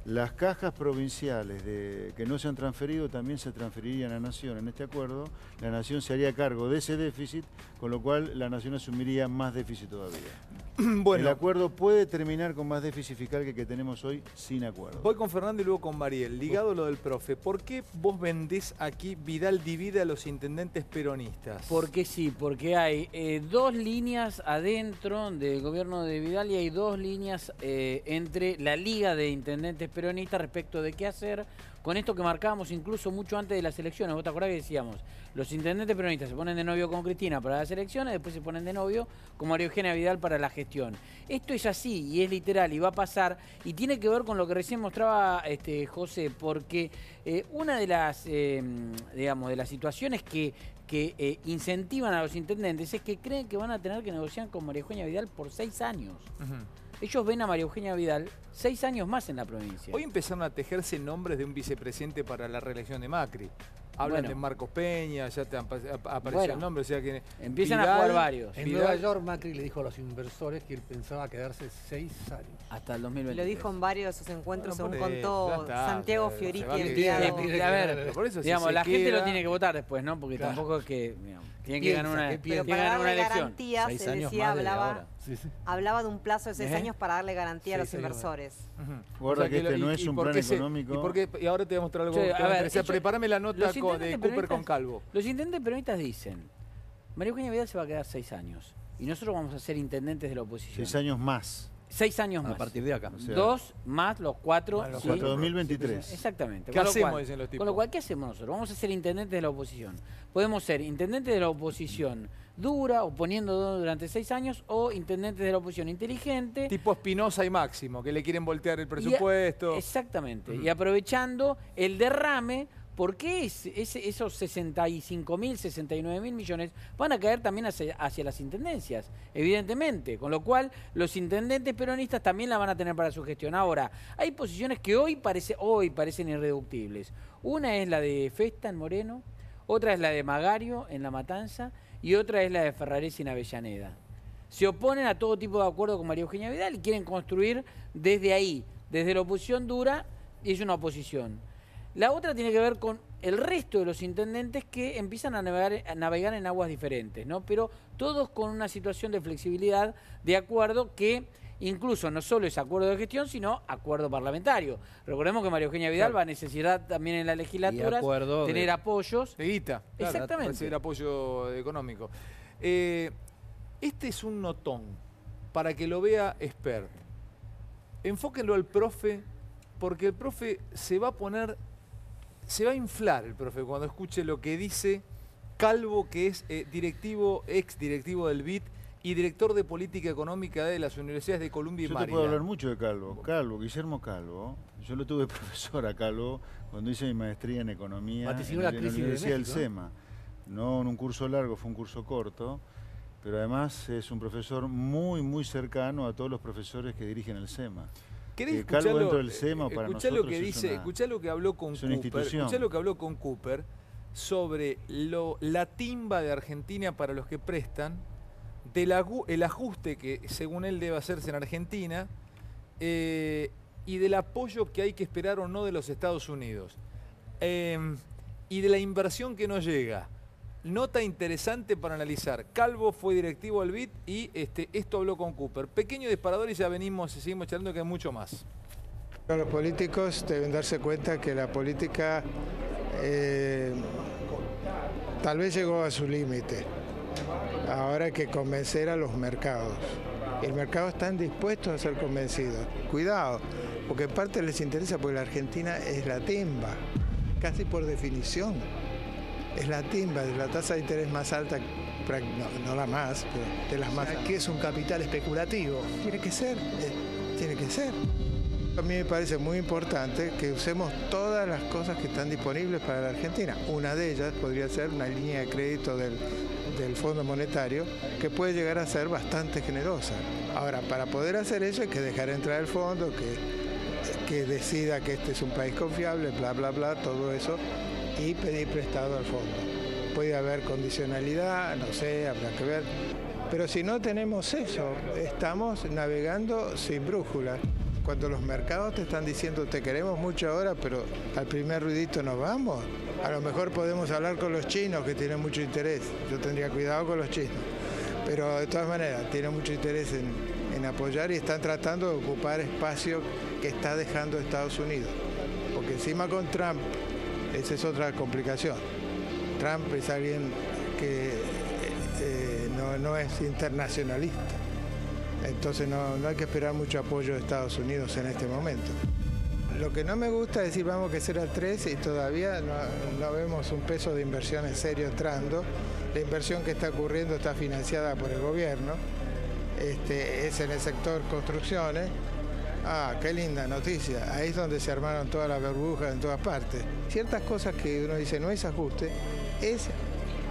las cajas provinciales que no se han transferido también se transferirían a Nación en este acuerdo. La Nación se haría cargo de ese déficit, con lo cual la Nación asumiría más déficit todavía. Bueno, el acuerdo puede terminar con más déficit fiscal que el que tenemos hoy sin acuerdo. Voy con Fernando y luego con Mariel. Ligado a lo del profe, ¿por qué vos vendés aquí Vidal divide a los intendentes peronistas? Porque sí, porque hay dos líneas adentro del gobierno de Vidal y hay dos líneas entre la Liga de Intendentes Peronistas respecto de qué hacer con esto que marcábamos incluso mucho antes de las elecciones. ¿Vos te acordás que decíamos? Los intendentes peronistas se ponen de novio con Cristina para las elecciones, después se ponen de novio con María Eugenia Vidal para la gestión. Esto es así y es literal y va a pasar y tiene que ver con lo que recién mostraba José, porque una de las, digamos, de las situaciones que incentivan a los intendentes es que creen que van a tener que negociar con María Eugenia Vidal por 6 años. Ellos ven a María Eugenia Vidal 6 años más en la provincia. Hoy empezaron a tejerse nombres de un vicepresidente para la reelección de Macri. Hablan de Marcos Peña, ya te apareció el nombre, o sea que empiezan a jugar varios. En Nueva York Macri le dijo a los inversores que él pensaba quedarse 6 años. Hasta el 2020. Lo dijo en varios de sus encuentros, Bueno, según contó Santiago Fioriti, se enviado. A ver, por eso, digamos, si la gente queda, lo tiene que votar después, ¿no? Porque tampoco es que, digamos, tienen que ganar una, Pero para darle garantías, se decía, hablaba de un plazo de 6 años para darle garantía a los inversores. Guarda que este no es un plan económico. Y ahora te voy a mostrar algo que me interesa. Prepárame la nota de Cooper con Calvo. Los intendentes peronistas dicen, María Eugenia Vidal se va a quedar 6 años y nosotros vamos a ser intendentes de la oposición. 6 años más. 6 años más. A partir de acá. O sea, 2 más los 4. Hasta 2023. Exactamente. ¿Qué hacemos, dicen los tipos? Con lo cual, ¿qué hacemos nosotros? Vamos a ser intendentes de la oposición. Podemos ser intendentes de la oposición dura, oponiendo durante 6 años, o intendentes de la oposición inteligente. Tipo Espinosa y Máximo, que le quieren voltear el presupuesto. Exactamente. Y aprovechando el derrame, porque esos 65.000, 69.000 millones van a caer también hacia las intendencias, evidentemente. Con lo cual, los intendentes peronistas también la van a tener para su gestión. Ahora, hay posiciones que hoy parecen irreductibles. Una es la de Festa en Moreno, otra es la de Magario en La Matanza y otra es la de Ferraresi en Avellaneda. Se oponen a todo tipo de acuerdo con María Eugenia Vidal y quieren construir desde ahí, desde la oposición dura, y es una oposición. La otra tiene que ver con el resto de los intendentes que empiezan a navegar en aguas diferentes, ¿no? Pero todos con una situación de flexibilidad de acuerdo que incluso no solo es acuerdo de gestión, sino acuerdo parlamentario. Recordemos que María Eugenia Vidal va a necesitar también en la legislatura tener apoyos. De guita. Exactamente. Para recibir apoyo económico. Este es un notón para que lo vea expert. Enfóquenlo al profe, porque el profe se va a inflar el profe cuando escuche lo que dice Calvo, que es ex directivo del BID y director de política económica de las universidades de Columbia y Maryland. Yo te puedo hablar mucho de Calvo. Guillermo Calvo. Yo lo tuve profesor a Calvo cuando hice mi maestría en economía en la Universidad del SEMA. No en un curso largo, fue un curso corto, pero además es un profesor muy, muy cercano a todos los profesores que dirigen el SEMA. ¿Querés Calvo dentro del SEMA para escuchá nosotros lo que dice, escuchá lo que habló con Cooper, escuchá lo que habló con Cooper sobre la timba de Argentina para los que prestan, el ajuste que según él debe hacerse en Argentina y del apoyo que hay que esperar o no de los Estados Unidos y de la inversión que no llega. Nota interesante para analizar. Calvo fue directivo del BID y esto habló con Cooper. Pequeño disparador y ya seguimos charlando que hay mucho más. Los políticos deben darse cuenta que la política tal vez llegó a su límite. Ahora hay que convencer a los mercados. El mercado están dispuestos a ser convencidos. Cuidado, porque en parte les interesa porque la Argentina es la timba, casi por definición. Es la timba, de la tasa de interés más alta, no la más, pero de las más altas. Que es un capital especulativo. Tiene que ser, tiene que ser. A mí me parece muy importante que usemos todas las cosas que están disponibles para la Argentina. Una de ellas podría ser una línea de crédito del Fondo Monetario que puede llegar a ser bastante generosa. Ahora, para poder hacer eso hay que dejar entrar el fondo, que decida que este es un país confiable, bla, bla, bla, todo eso, y pedir prestado al fondo. Puede haber condicionalidad, no sé, habrá que ver. Pero si no tenemos eso, estamos navegando sin brújula. Cuando los mercados te están diciendo te queremos mucho ahora, pero al primer ruidito nos vamos, a lo mejor podemos hablar con los chinos que tienen mucho interés. Yo tendría cuidado con los chinos. Pero de todas maneras, tienen mucho interés en apoyar y están tratando de ocupar espacio que está dejando Estados Unidos. Porque encima con Trump, esa es otra complicación. Trump es alguien que no es internacionalista. Entonces no hay que esperar mucho apoyo de Estados Unidos en este momento. Lo que no me gusta es decir vamos a crecer al 3 y todavía no vemos un peso de inversión en serio entrando. La inversión que está ocurriendo está financiada por el gobierno, es en el sector construcciones. Ah, qué linda noticia. Ahí es donde se armaron todas las burbujas en todas partes. Ciertas cosas que uno dice no es ajuste, es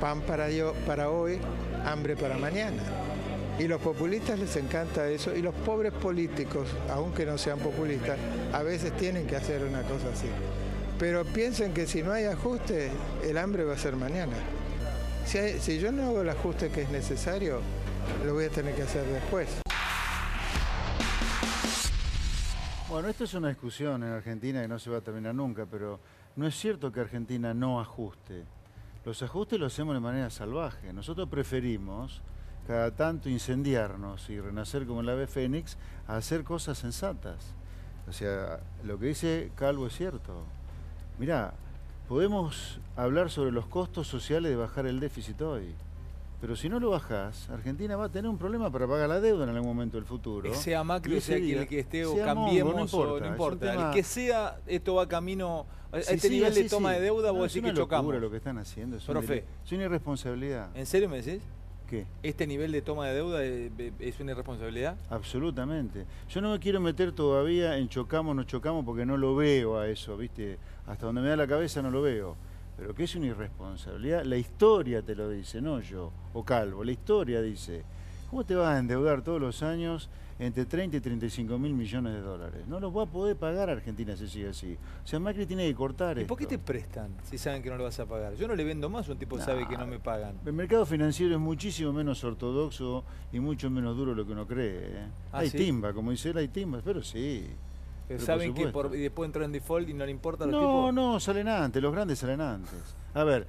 pan para hoy, hambre para mañana. Y los populistas les encanta eso, y los pobres políticos, aunque no sean populistas, a veces tienen que hacer una cosa así. Pero piensen que si no hay ajuste, el hambre va a ser mañana. Si yo no hago el ajuste que es necesario, lo voy a tener que hacer después. Bueno, esto es una discusión en Argentina que no se va a terminar nunca, pero no es cierto que Argentina no ajuste. Los ajustes los hacemos de manera salvaje. Nosotros preferimos cada tanto incendiarnos y renacer como el ave fénix a hacer cosas sensatas. O sea, lo que dice Calvo es cierto. Mirá, podemos hablar sobre los costos sociales de bajar el déficit hoy, pero si no lo bajás, Argentina va a tener un problema para pagar la deuda en algún momento del futuro. Sea Macri, sea el que esté, o sea cambiemos, Mongo, no importa. Tema... El que sea, esto va camino a sí, este nivel de toma sí. de deuda, No, vos decís que chocamos. chocamos. Lo que están haciendo es Profe. una irresponsabilidad. ¿En serio me decís? ¿Qué? ¿Este nivel de toma de deuda es una irresponsabilidad? Absolutamente. Yo no me quiero meter todavía en chocamos, no chocamos, porque no lo veo a eso, ¿viste? Hasta donde me da la cabeza no lo veo. Pero que es una irresponsabilidad, la historia te lo dice, no yo, o Calvo. La historia dice, ¿cómo te vas a endeudar todos los años entre 30 y 35 mil millones de dólares? No los va a poder pagar Argentina si sigue así. O sea, Macri tiene que cortar ¿Y por qué esto. te prestan si saben que no lo vas a pagar? Yo no le vendo más, un tipo sabe que no me pagan. El mercado financiero es muchísimo menos ortodoxo y mucho menos duro de lo que uno cree. ¿Ah, hay sí? timba, como dice él, hay timbas, pero sí. Pero Pero saben por que supuesto. y después entran en default y no le importa a los No, tipos. no, salen antes, los grandes salen antes. A ver,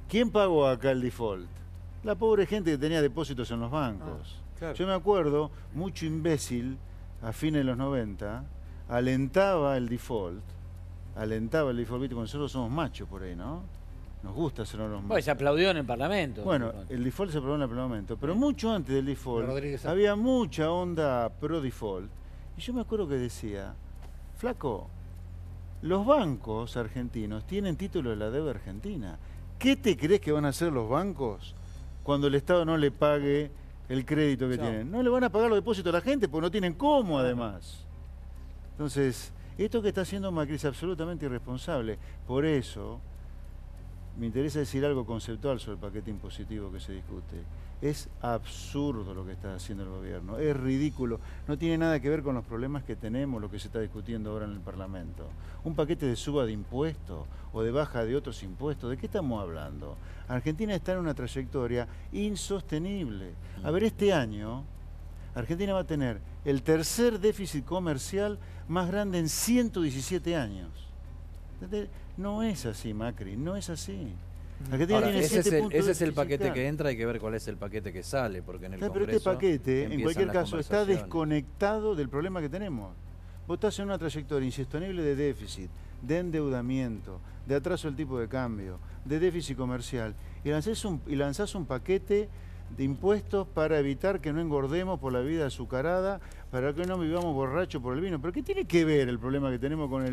¿quién pagó acá el default? La pobre gente que tenía depósitos en los bancos. Claro. Yo me acuerdo, mucho imbécil, a fines de los 90, alentaba el default, ¿viste? Cuando nosotros somos machos por ahí, ¿no? Nos gusta ser los machos. Pues se aplaudió en el Parlamento. Bueno, el default se aprobó en el Parlamento, pero mucho antes del default Rodríguez. había mucha onda pro default. Y yo me acuerdo que decía, flaco, los bancos argentinos tienen título de la deuda argentina. ¿Qué te crees que van a hacer los bancos cuando el Estado no le pague el crédito que tienen? No le van a pagar los depósitos a la gente porque no tienen cómo, además. Entonces, esto que está haciendo Macri es absolutamente irresponsable. Por eso, me interesa decir algo conceptual sobre el paquete impositivo que se discute. Es absurdo lo que está haciendo el gobierno, es ridículo, no tiene nada que ver con los problemas que tenemos, lo que se está discutiendo ahora en el Parlamento. Un paquete de suba de impuestos o de baja de otros impuestos, ¿de qué estamos hablando? Argentina está en una trayectoria insostenible. A ver, este año Argentina va a tener el tercer déficit comercial más grande en 117 años. No es así, Macri, no es así. Argentina Ahora, tiene ese 7 puntos de es el déficit paquete fiscal. que entra, hay que ver cuál es el paquete que sale, porque en el Pero Congreso este paquete, en empiezan cualquier las caso, está conversaciones. desconectado del problema que tenemos. Vos estás en una trayectoria insostenible de déficit, de endeudamiento, de atraso del tipo de cambio, de déficit comercial, y lanzás un paquete de impuestos para evitar que no engordemos por la vida azucarada, para que no vivamos borrachos por el vino. ¿Pero qué tiene que ver el problema que tenemos con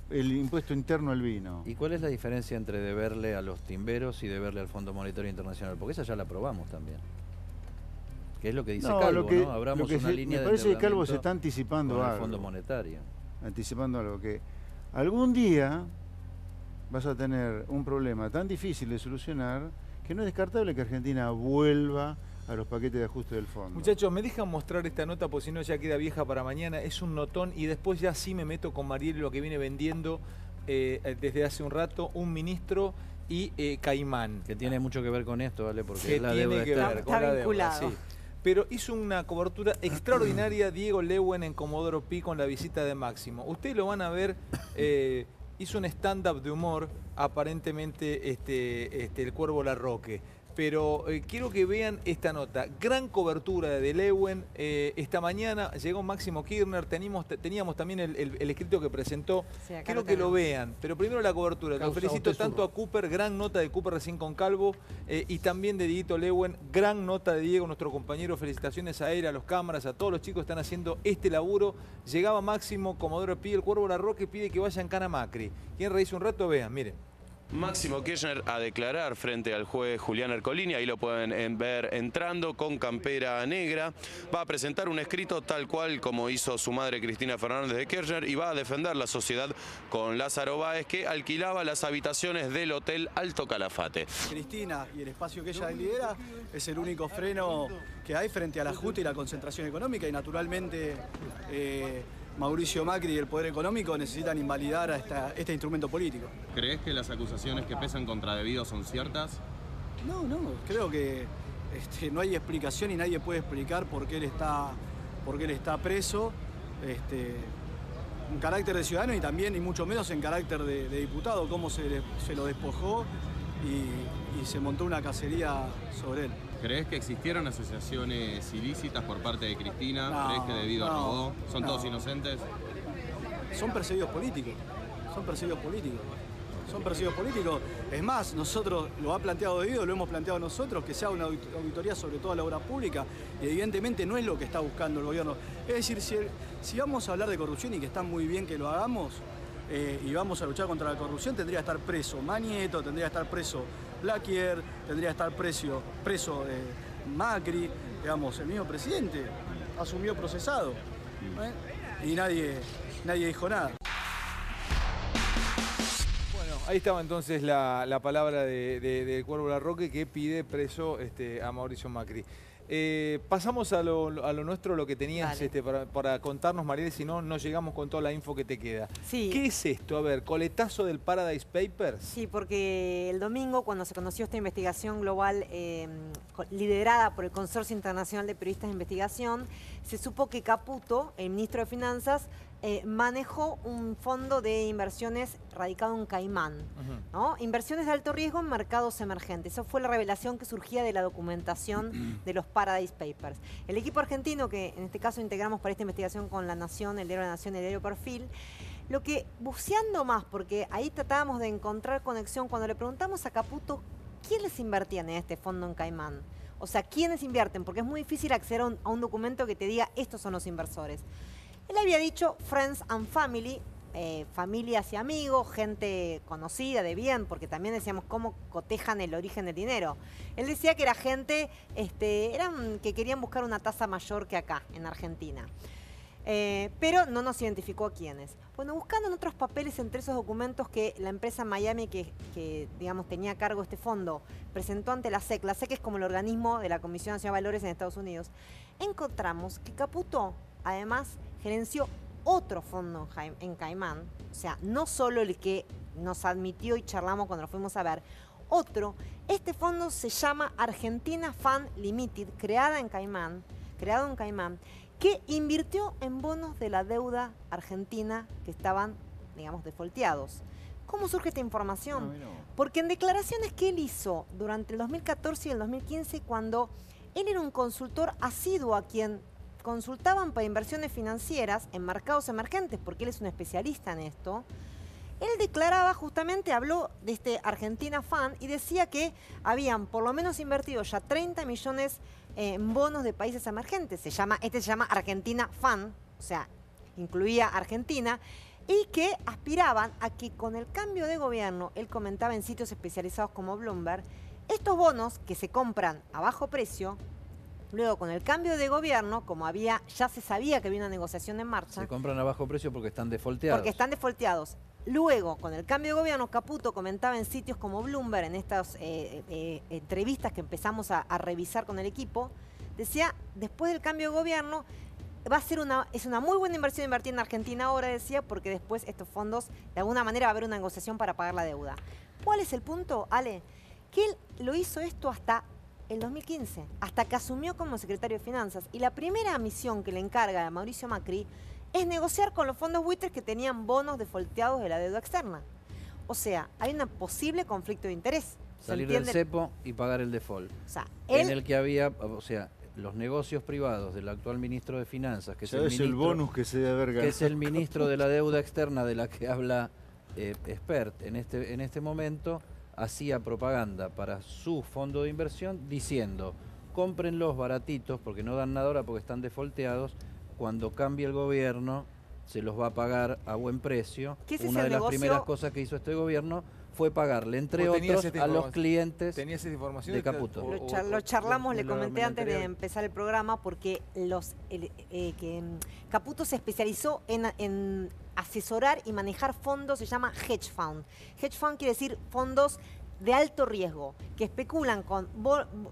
el impuesto interno al vino? ¿Y cuál es la diferencia entre deberle a los timberos y deberle al Fondo Monetario Internacional? Porque esa ya la aprobamos también. Que es lo que dice Calvo, ¿no? Abramos una línea de me parece que Calvo se está anticipando con el algo. Fondo Monetario. Anticipando algo, que algún día vas a tener un problema tan difícil de solucionar que no es descartable que Argentina vuelva a los paquetes de ajuste del fondo. Muchachos, me dejan mostrar esta nota porque si no ya queda vieja para mañana. Es un notón y después ya sí me meto con Mariel lo que viene vendiendo desde hace un rato un ministro y Caimán. Que tiene mucho que ver con esto, ¿vale? Porque Que es la tiene deuda que externa. ver con la deuda, vinculado. sí. Pero hizo una cobertura extraordinaria Diego Leuen en Comodoro Pi con la visita de Máximo. Ustedes lo van a ver, hizo un stand-up de humor, aparentemente el Cuervo Larroque. Pero quiero que vean esta nota. Gran cobertura de Leuen. Esta mañana llegó Máximo Kirchner. Teníamos también el escrito que presentó. Sí, acá Quiero lo que lo tenemos. vean. Pero primero la cobertura. Lo Causa felicito Botezurro. tanto a Cooper. Gran nota de Cooper recién con Calvo. Y también de Dieguito Leuen. Gran nota de Diego, nuestro compañero. Felicitaciones a él, a los cámaras, a todos los chicos que están haciendo este laburo. Llegaba Máximo, Comodoro Pi, el Cuervo Larroque pide que vayan Cana Macri. ¿Quieren reírse un rato? Vean, miren. Máximo Kirchner a declarar frente al juez Julián Ercolini, ahí lo pueden ver entrando con campera negra. Va a presentar un escrito tal cual como hizo su madre Cristina Fernández de Kirchner y va a defender la sociedad con Lázaro Báez, que alquilaba las habitaciones del Hotel Alto Calafate. Cristina y el espacio que ella lidera es el único freno que hay frente al ajuste y la concentración económica y naturalmente Mauricio Macri y el Poder Económico necesitan invalidar a este instrumento político. ¿Crees que las acusaciones que pesan contra Debido son ciertas? No, creo que no hay explicación y nadie puede explicar por qué él está preso en carácter de ciudadano y también, y mucho menos en carácter de diputado, cómo se lo despojó y se montó una cacería sobre él. ¿Crees que existieron asociaciones ilícitas por parte de Cristina? No, ¿Crees que Debido no, robó? ¿Son no. todos inocentes? Son perseguidos políticos. Es más, nosotros, lo ha planteado Debido, lo hemos planteado nosotros, que se haga una auditoría sobre toda la obra pública y evidentemente no es lo que está buscando el gobierno. Es decir, si vamos a hablar de corrupción y que está muy bien que lo hagamos y vamos a luchar contra la corrupción, tendría que estar preso Manieto, tendría que estar preso Blaquier, tendría que estar preso Macri, digamos, el mismo presidente asumió procesado y nadie dijo nada. Bueno, ahí estaba entonces la palabra de Cuervo Larroque que pide preso a Mauricio Macri. Pasamos a lo nuestro, lo que tenías para contarnos, Mariel, si no, no llegamos con toda la info que te queda. Sí. ¿Qué es esto? A ver, coletazo del Paradise Papers. Sí, porque el domingo, cuando se conoció esta investigación global liderada por el Consorcio Internacional de Periodistas de Investigación, se supo que Caputo, el ministro de Finanzas, manejó un fondo de inversiones radicado en Caimán, ¿no? Inversiones de alto riesgo en mercados emergentes. Esa fue la revelación que surgía de la documentación de los Paradise Papers. El equipo argentino, que en este caso integramos para esta investigación con La Nación, el diario La Nación y el diario Perfil, lo que, buceando más, porque ahí tratábamos de encontrar conexión, cuando le preguntamos a Caputo quiénes invertían en este fondo en Caimán. O sea, quiénes invierten, porque es muy difícil acceder a un documento que te diga estos son los inversores. Él había dicho Friends and Family, familias y amigos, gente conocida de bien, porque también decíamos cómo cotejan el origen del dinero. Él decía que era gente que querían buscar una tasa mayor que acá, en Argentina. Pero no nos identificó a quiénes. Bueno, buscando en otros papeles entre esos documentos que la empresa Miami, que digamos tenía a cargo este fondo, presentó ante la SEC es como el organismo de la Comisión Nacional de Valores en Estados Unidos, encontramos que Caputo, además, gerenció otro fondo en Caimán, o sea, no solo el que nos admitió y charlamos cuando lo fuimos a ver, otro. Este fondo se llama Argentina Fund Limited, creado en Caimán, que invirtió en bonos de la deuda argentina que estaban, digamos, defaulteados. ¿Cómo surge esta información? Porque en declaraciones que él hizo durante el 2014 y el 2015, cuando él era un consultor asiduo a quien consultaban para inversiones financieras en mercados emergentes, porque él es un especialista en esto, Él declaraba justamente, habló de este Argentina Fan y decía que habían por lo menos invertido ya 30 millones en bonos de países emergentes. Este se llama Argentina Fan, o sea, incluía Argentina, y que aspiraban a que con el cambio de gobierno, él comentaba en sitios especializados como Bloomberg, estos bonos que se compran a bajo precio, luego con el cambio de gobierno, como ya se sabía que había una negociación en marcha. Se compran a bajo precio porque están defolteados. Porque están defolteados. Luego, con el cambio de gobierno, Caputo comentaba en sitios como Bloomberg, en estas entrevistas que empezamos a revisar con el equipo, decía, después del cambio de gobierno, es una muy buena inversión invertir en Argentina ahora, decía, porque después estos fondos, de alguna manera, va a haber una negociación para pagar la deuda. ¿Cuál es el punto, Ale? Que él lo hizo esto hasta el 2015, hasta que asumió como secretario de Finanzas. Y la primera misión que le encarga a Mauricio Macri es negociar con los fondos buitres que tenían bonos defolteados de la deuda externa. O sea, hay un posible conflicto de interés. Salir del cepo y pagar el default. O sea, en el que había, o sea, los negocios privados del actual ministro de Finanzas, que es el bonus que se debe haber ganado. Que es el ministro de la deuda externa de la que habla Expert en este momento, hacía propaganda para su fondo de inversión diciendo, cómprenlos baratitos porque no dan nada ahora porque están defolteados, cuando cambie el gobierno se los va a pagar a buen precio. Una de las primeras cosas que hizo este gobierno fue pagarle, entre otros, a los clientes de Caputo. Lo charlamos, le comenté antes de empezar el programa, porque Caputo se especializó en asesorar y manejar fondos, se llama hedge fund. Hedge fund quiere decir fondos de alto riesgo, que especulan con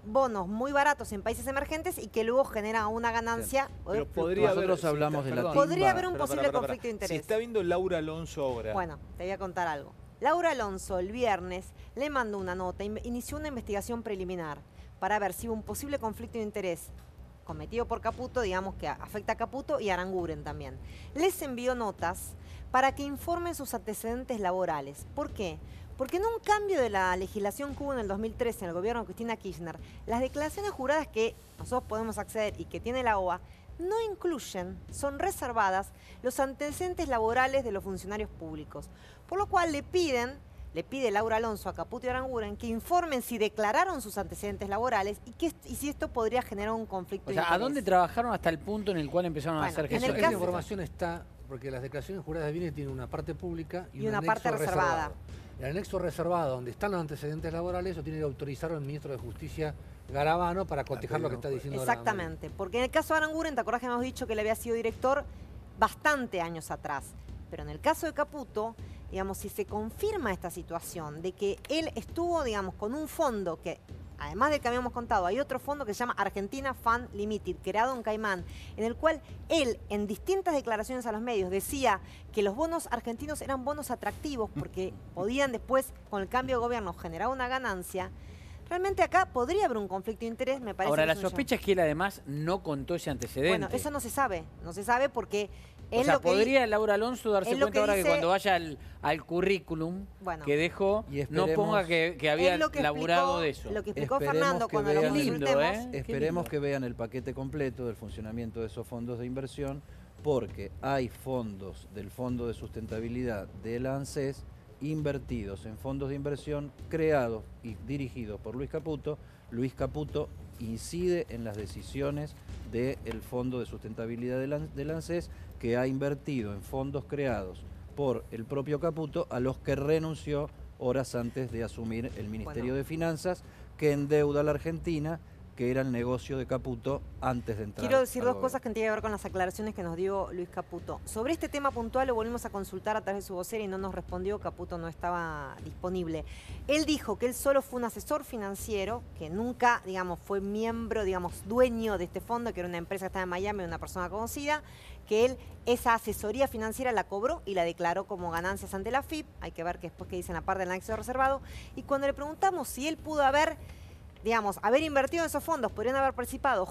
bonos muy baratos en países emergentes y que luego generan una ganancia. Pero nosotros hablamos de la timba. Podría haber un posible conflicto de interés. Si está viendo Laura Alonso ahora. Bueno, te voy a contar algo. Laura Alonso el viernes le mandó una nota, inició una investigación preliminar para ver si hubo un posible conflicto de interés cometido por Caputo, digamos que afecta a Caputo y a Aranguren también. Les envió notas para que informen sus antecedentes laborales. ¿Por qué? Porque en un cambio de la legislación que hubo en el 2013 en el gobierno de Cristina Kirchner, las declaraciones juradas que nosotros podemos acceder y que tiene la OA no incluyen, son reservadas, los antecedentes laborales de los funcionarios públicos. Por lo cual le pide Laura Alonso a Caputo y Aranguren que informen si declararon sus antecedentes laborales y si esto podría generar un conflicto de interés. ¿A dónde trabajaron hasta el punto en el cual empezaron a hacer gestión? Esa información está, porque las declaraciones juradas de bienes tienen una parte pública y una parte reservada. El anexo reservado, donde están los antecedentes laborales, eso tiene que autorizar al ministro de Justicia Garabano para cotejar lo que está diciendo. Exactamente, porque en el caso de Aranguren, ¿te acordás que hemos dicho que él había sido director bastante años atrás? Pero en el caso de Caputo, digamos, si se confirma esta situación de que él estuvo, digamos, con un fondo que, además del que habíamos contado, hay otro fondo que se llama Argentina Fund Limited, creado en Caimán, en el cual él, en distintas declaraciones a los medios, decía que los bonos argentinos eran bonos atractivos porque podían después, con el cambio de gobierno, generar una ganancia. Realmente acá podría haber un conflicto de interés, me parece. Ahora, la sospecha es que él además no contó ese antecedente. Bueno, eso no se sabe porque... O sea, ¿podría Laura Alonso darse cuenta ahora que cuando vaya al currículum que dejó, no ponga que había laburado de eso? Lo que explicó Fernando cuando lo consultemos. Esperemos que vean el paquete completo del funcionamiento de esos fondos de inversión, porque hay fondos del Fondo de Sustentabilidad de la ANSES invertidos en fondos de inversión creados y dirigidos por Luis Caputo. Luis Caputo incide en las decisiones del Fondo de Sustentabilidad de la ANSES, que ha invertido en fondos creados por el propio Caputo, a los que renunció horas antes de asumir el Ministerio de Finanzas, que endeuda a la Argentina, que era el negocio de Caputo antes de entrar. Quiero decir dos cosas que tienen que ver con las aclaraciones que nos dio Luis Caputo. Sobre este tema puntual lo volvimos a consultar a través de su vocera y no nos respondió, Caputo no estaba disponible. Él dijo que él solo fue un asesor financiero, que nunca, digamos, fue miembro, digamos, dueño de este fondo, que era una empresa que estaba en Miami, una persona conocida, que él esa asesoría financiera la cobró y la declaró como ganancias ante la FIP. Hay que ver que después que dice en la parte del anexo reservado. Y cuando le preguntamos si él pudo haber invertido en esos fondos, podrían haber participado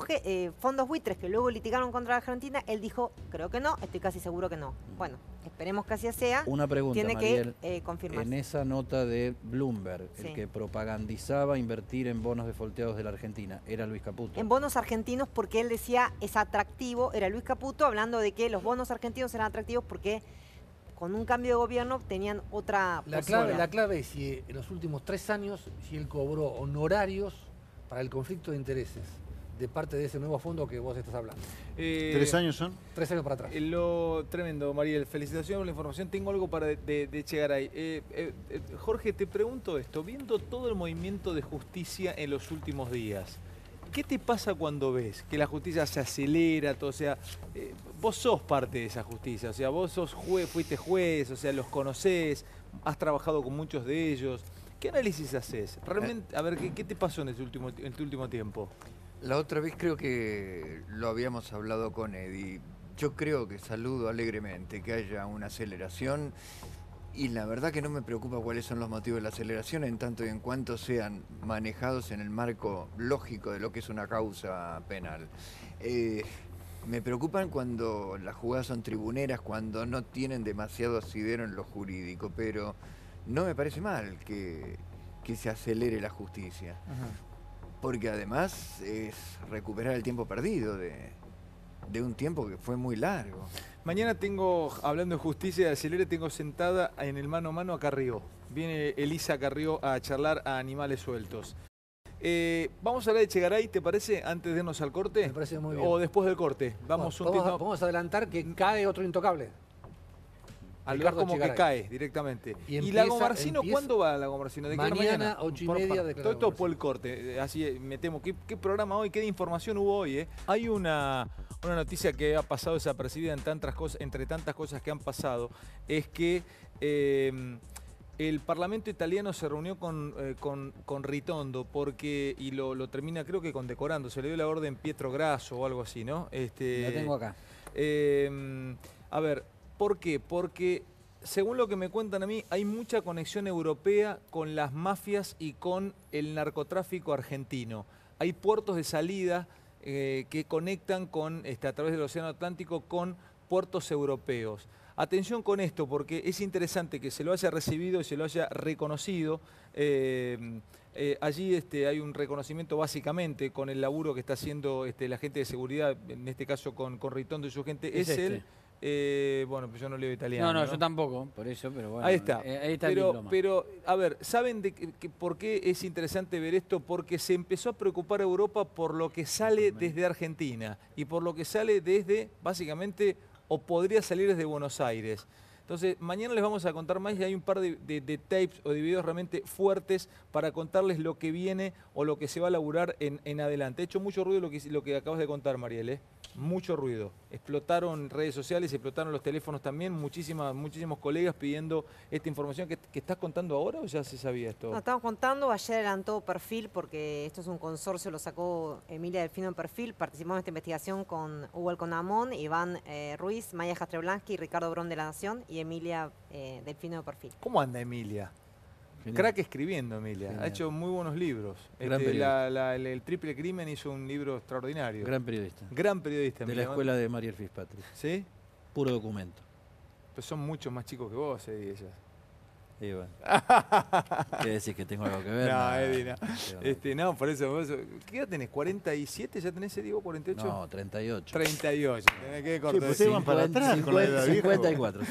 fondos buitres que luego litigaron contra la Argentina, él dijo, creo que no, estoy casi seguro que no. Bueno, esperemos que así sea. Una pregunta, tiene Mariel, que confirmar. En esa nota de Bloomberg, el que propagandizaba invertir en bonos defolteados de la Argentina, ¿era Luis Caputo? En bonos argentinos, porque él decía es atractivo, era Luis Caputo hablando de que los bonos argentinos eran atractivos porque con un cambio de gobierno tenían otra La posibilidad. clave es si en los últimos 3 años, si él cobró honorarios para el conflicto de intereses de parte de ese nuevo fondo que vos estás hablando. 3 años son. 3 años para atrás. Lo tremendo, Mariel. Felicitaciones por la información. Tengo algo para de Echegaray. Jorge, te pregunto esto. Viendo todo el movimiento de justicia en los últimos días, ¿qué te pasa cuando ves que la justicia se acelera? Todo, o sea, vos sos parte de esa justicia. O sea, vos sos fuiste juez, o sea, los conocés, has trabajado con muchos de ellos. ¿Qué análisis haces? Realmente, a ver, ¿qué te pasó en tu último tiempo? La otra vez creo que lo habíamos hablado con Eddie. Yo creo que saludo alegremente que haya una aceleración y la verdad que no me preocupa cuáles son los motivos de la aceleración en tanto y en cuanto sean manejados en el marco lógico de lo que es una causa penal. Me preocupan cuando las jugadas son tribuneras, cuando no tienen demasiado asidero en lo jurídico, pero no me parece mal que se acelere la justicia. Ajá. Porque además es recuperar el tiempo perdido de un tiempo que fue muy largo. Mañana tengo, hablando de justicia de acelere, tengo sentada en el mano a mano a Carrió. Viene Elisa Carrió a charlar a Animales Sueltos. Vamos a hablar de Echegaray, ¿te parece? Antes de irnos al corte. Me parece muy bien. O después del corte. Vamos a adelantar que cae otro intocable. Al ver Ricardo como que Echegaray. cae directamente. Y Lago Marcino, empieza- ¿cuándo va Lago Marcino? ¿De qué hora Mañana, 8:30 de Todo por el corte. Así me temo. ¿Qué programa hoy? ¿Qué de información hubo hoy? Hay una noticia que ha pasado desapercibida entre tantas cosas que han pasado. Es que el Parlamento italiano se reunió con Ritondo y lo termina creo que condecorando. Se le dio la orden Pietro Grasso o algo así, ¿no? La tengo acá. A ver, ¿por qué? Porque, según lo que me cuentan a mí, hay mucha conexión europea con las mafias y con el narcotráfico argentino. Hay puertos de salida que conectan a través del Océano Atlántico con puertos europeos. Atención con esto, porque es interesante que se lo haya recibido y se lo haya reconocido. Allí hay un reconocimiento básicamente con el laburo que está haciendo la gente de seguridad, en este caso con Ritondo y su gente. Es Bueno, pues yo no leo italiano. No, yo tampoco, por eso, pero bueno. Ahí está. Ahí está el diploma. Pero, a ver, ¿saben por qué es interesante ver esto? Porque se empezó a preocupar a Europa por lo que sale desde Argentina y por lo que sale desde, básicamente, o podría salir desde Buenos Aires. Entonces, mañana les vamos a contar más y hay un par de tapes o de videos realmente fuertes para contarles lo que viene o lo que se va a laburar en adelante. Ha hecho mucho ruido lo que acabas de contar, Mariel, ¿eh? Mucho ruido. Explotaron redes sociales, explotaron los teléfonos también, muchísimos colegas pidiendo esta información. ¿Que estás contando ahora o ya se sabía esto? No, estamos contando, ayer adelantó Perfil, porque esto es un consorcio, lo sacó Emilia Delfino en Perfil, participó en esta investigación con Hugo Alconamón, Iván Ruiz, Maya Jastreblansky, Ricardo Brón de La Nación y Emilia Delfino de Perfil. ¿Cómo anda Emilia? Genial. Crack escribiendo, Emilia. Genial. Ha hecho muy buenos libros. Gran periodista. El Triple Crimen hizo un libro extraordinario. Gran periodista. Gran periodista, De la Emilia. escuela de Mariel Fitzpatrick. ¿Sí? Puro documento. Pues son mucho más chicos que vos, Eddie, ellas. Y bueno. ¿Qué decís? ¿Que tengo algo que ver? No, Nada, Eddie, no. tengo nada. No, por eso. ¿Qué edad tenés? ¿47? ¿Ya tenés, Eddie, 48? No, 38. 38. Tenés que Sí, cortar. pues ustedes van para atrás con la edad, viejo. 54.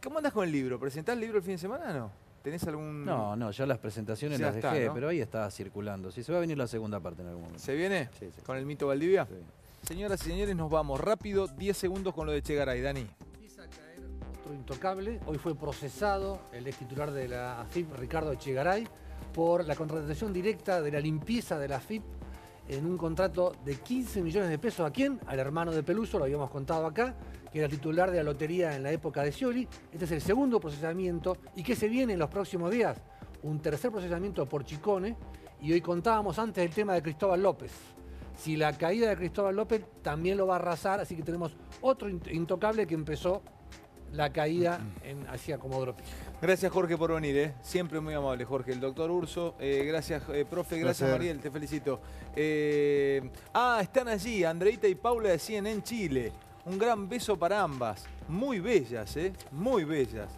¿Cómo andás con el libro? ¿Presentás el libro el fin de semana o no? ¿Tenés algún...? No, ya las presentaciones Ya las está, dejé, ¿no? pero ahí está circulando. Sí, se va a venir la segunda parte en algún momento. ¿Se viene? Sí, sí. ¿Con el mito Valdivia? Sí. Señoras y señores, nos vamos rápido. 10 segundos con lo de Echegaray. Dani. Empieza a caer otro intocable. Hoy fue procesado el ex titular de la AFIP, Ricardo Echegaray, por la contratación directa de la limpieza de la AFIP en un contrato de 15 millones de pesos. ¿A quién? Al hermano de Peluso, lo habíamos contado acá, que era titular de la lotería en la época de Scioli. Este es el segundo procesamiento. ¿Y qué se viene en los próximos días? Un tercer procesamiento por Chicone. Y hoy contábamos antes el tema de Cristóbal López. Si la caída de Cristóbal López también lo va a arrasar, así que tenemos otro intocable que empezó la caída hacia Comodoro Pi. Gracias, Jorge, por venir, ¿eh? Siempre muy amable, Jorge. El doctor Urso, gracias, profe, gracias, Placer. Mariel, te felicito. Están allí, Andreita y Paula de CNN Chile. Un gran beso para ambas. Muy bellas, ¿eh? Muy bellas.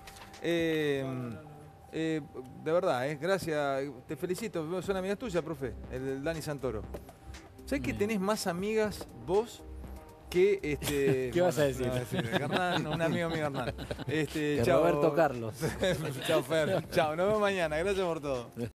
De verdad, gracias, te felicito. Son amigas tuyas, profe, el Dani Santoro. ¿Sabés que tenés más amigas vos que ¿Qué vas a decir? No, Hernán, un amigo mío, Hernán. Que Chao. Roberto Carlos. Chao, Fer. Chao, nos vemos mañana. Gracias por todo.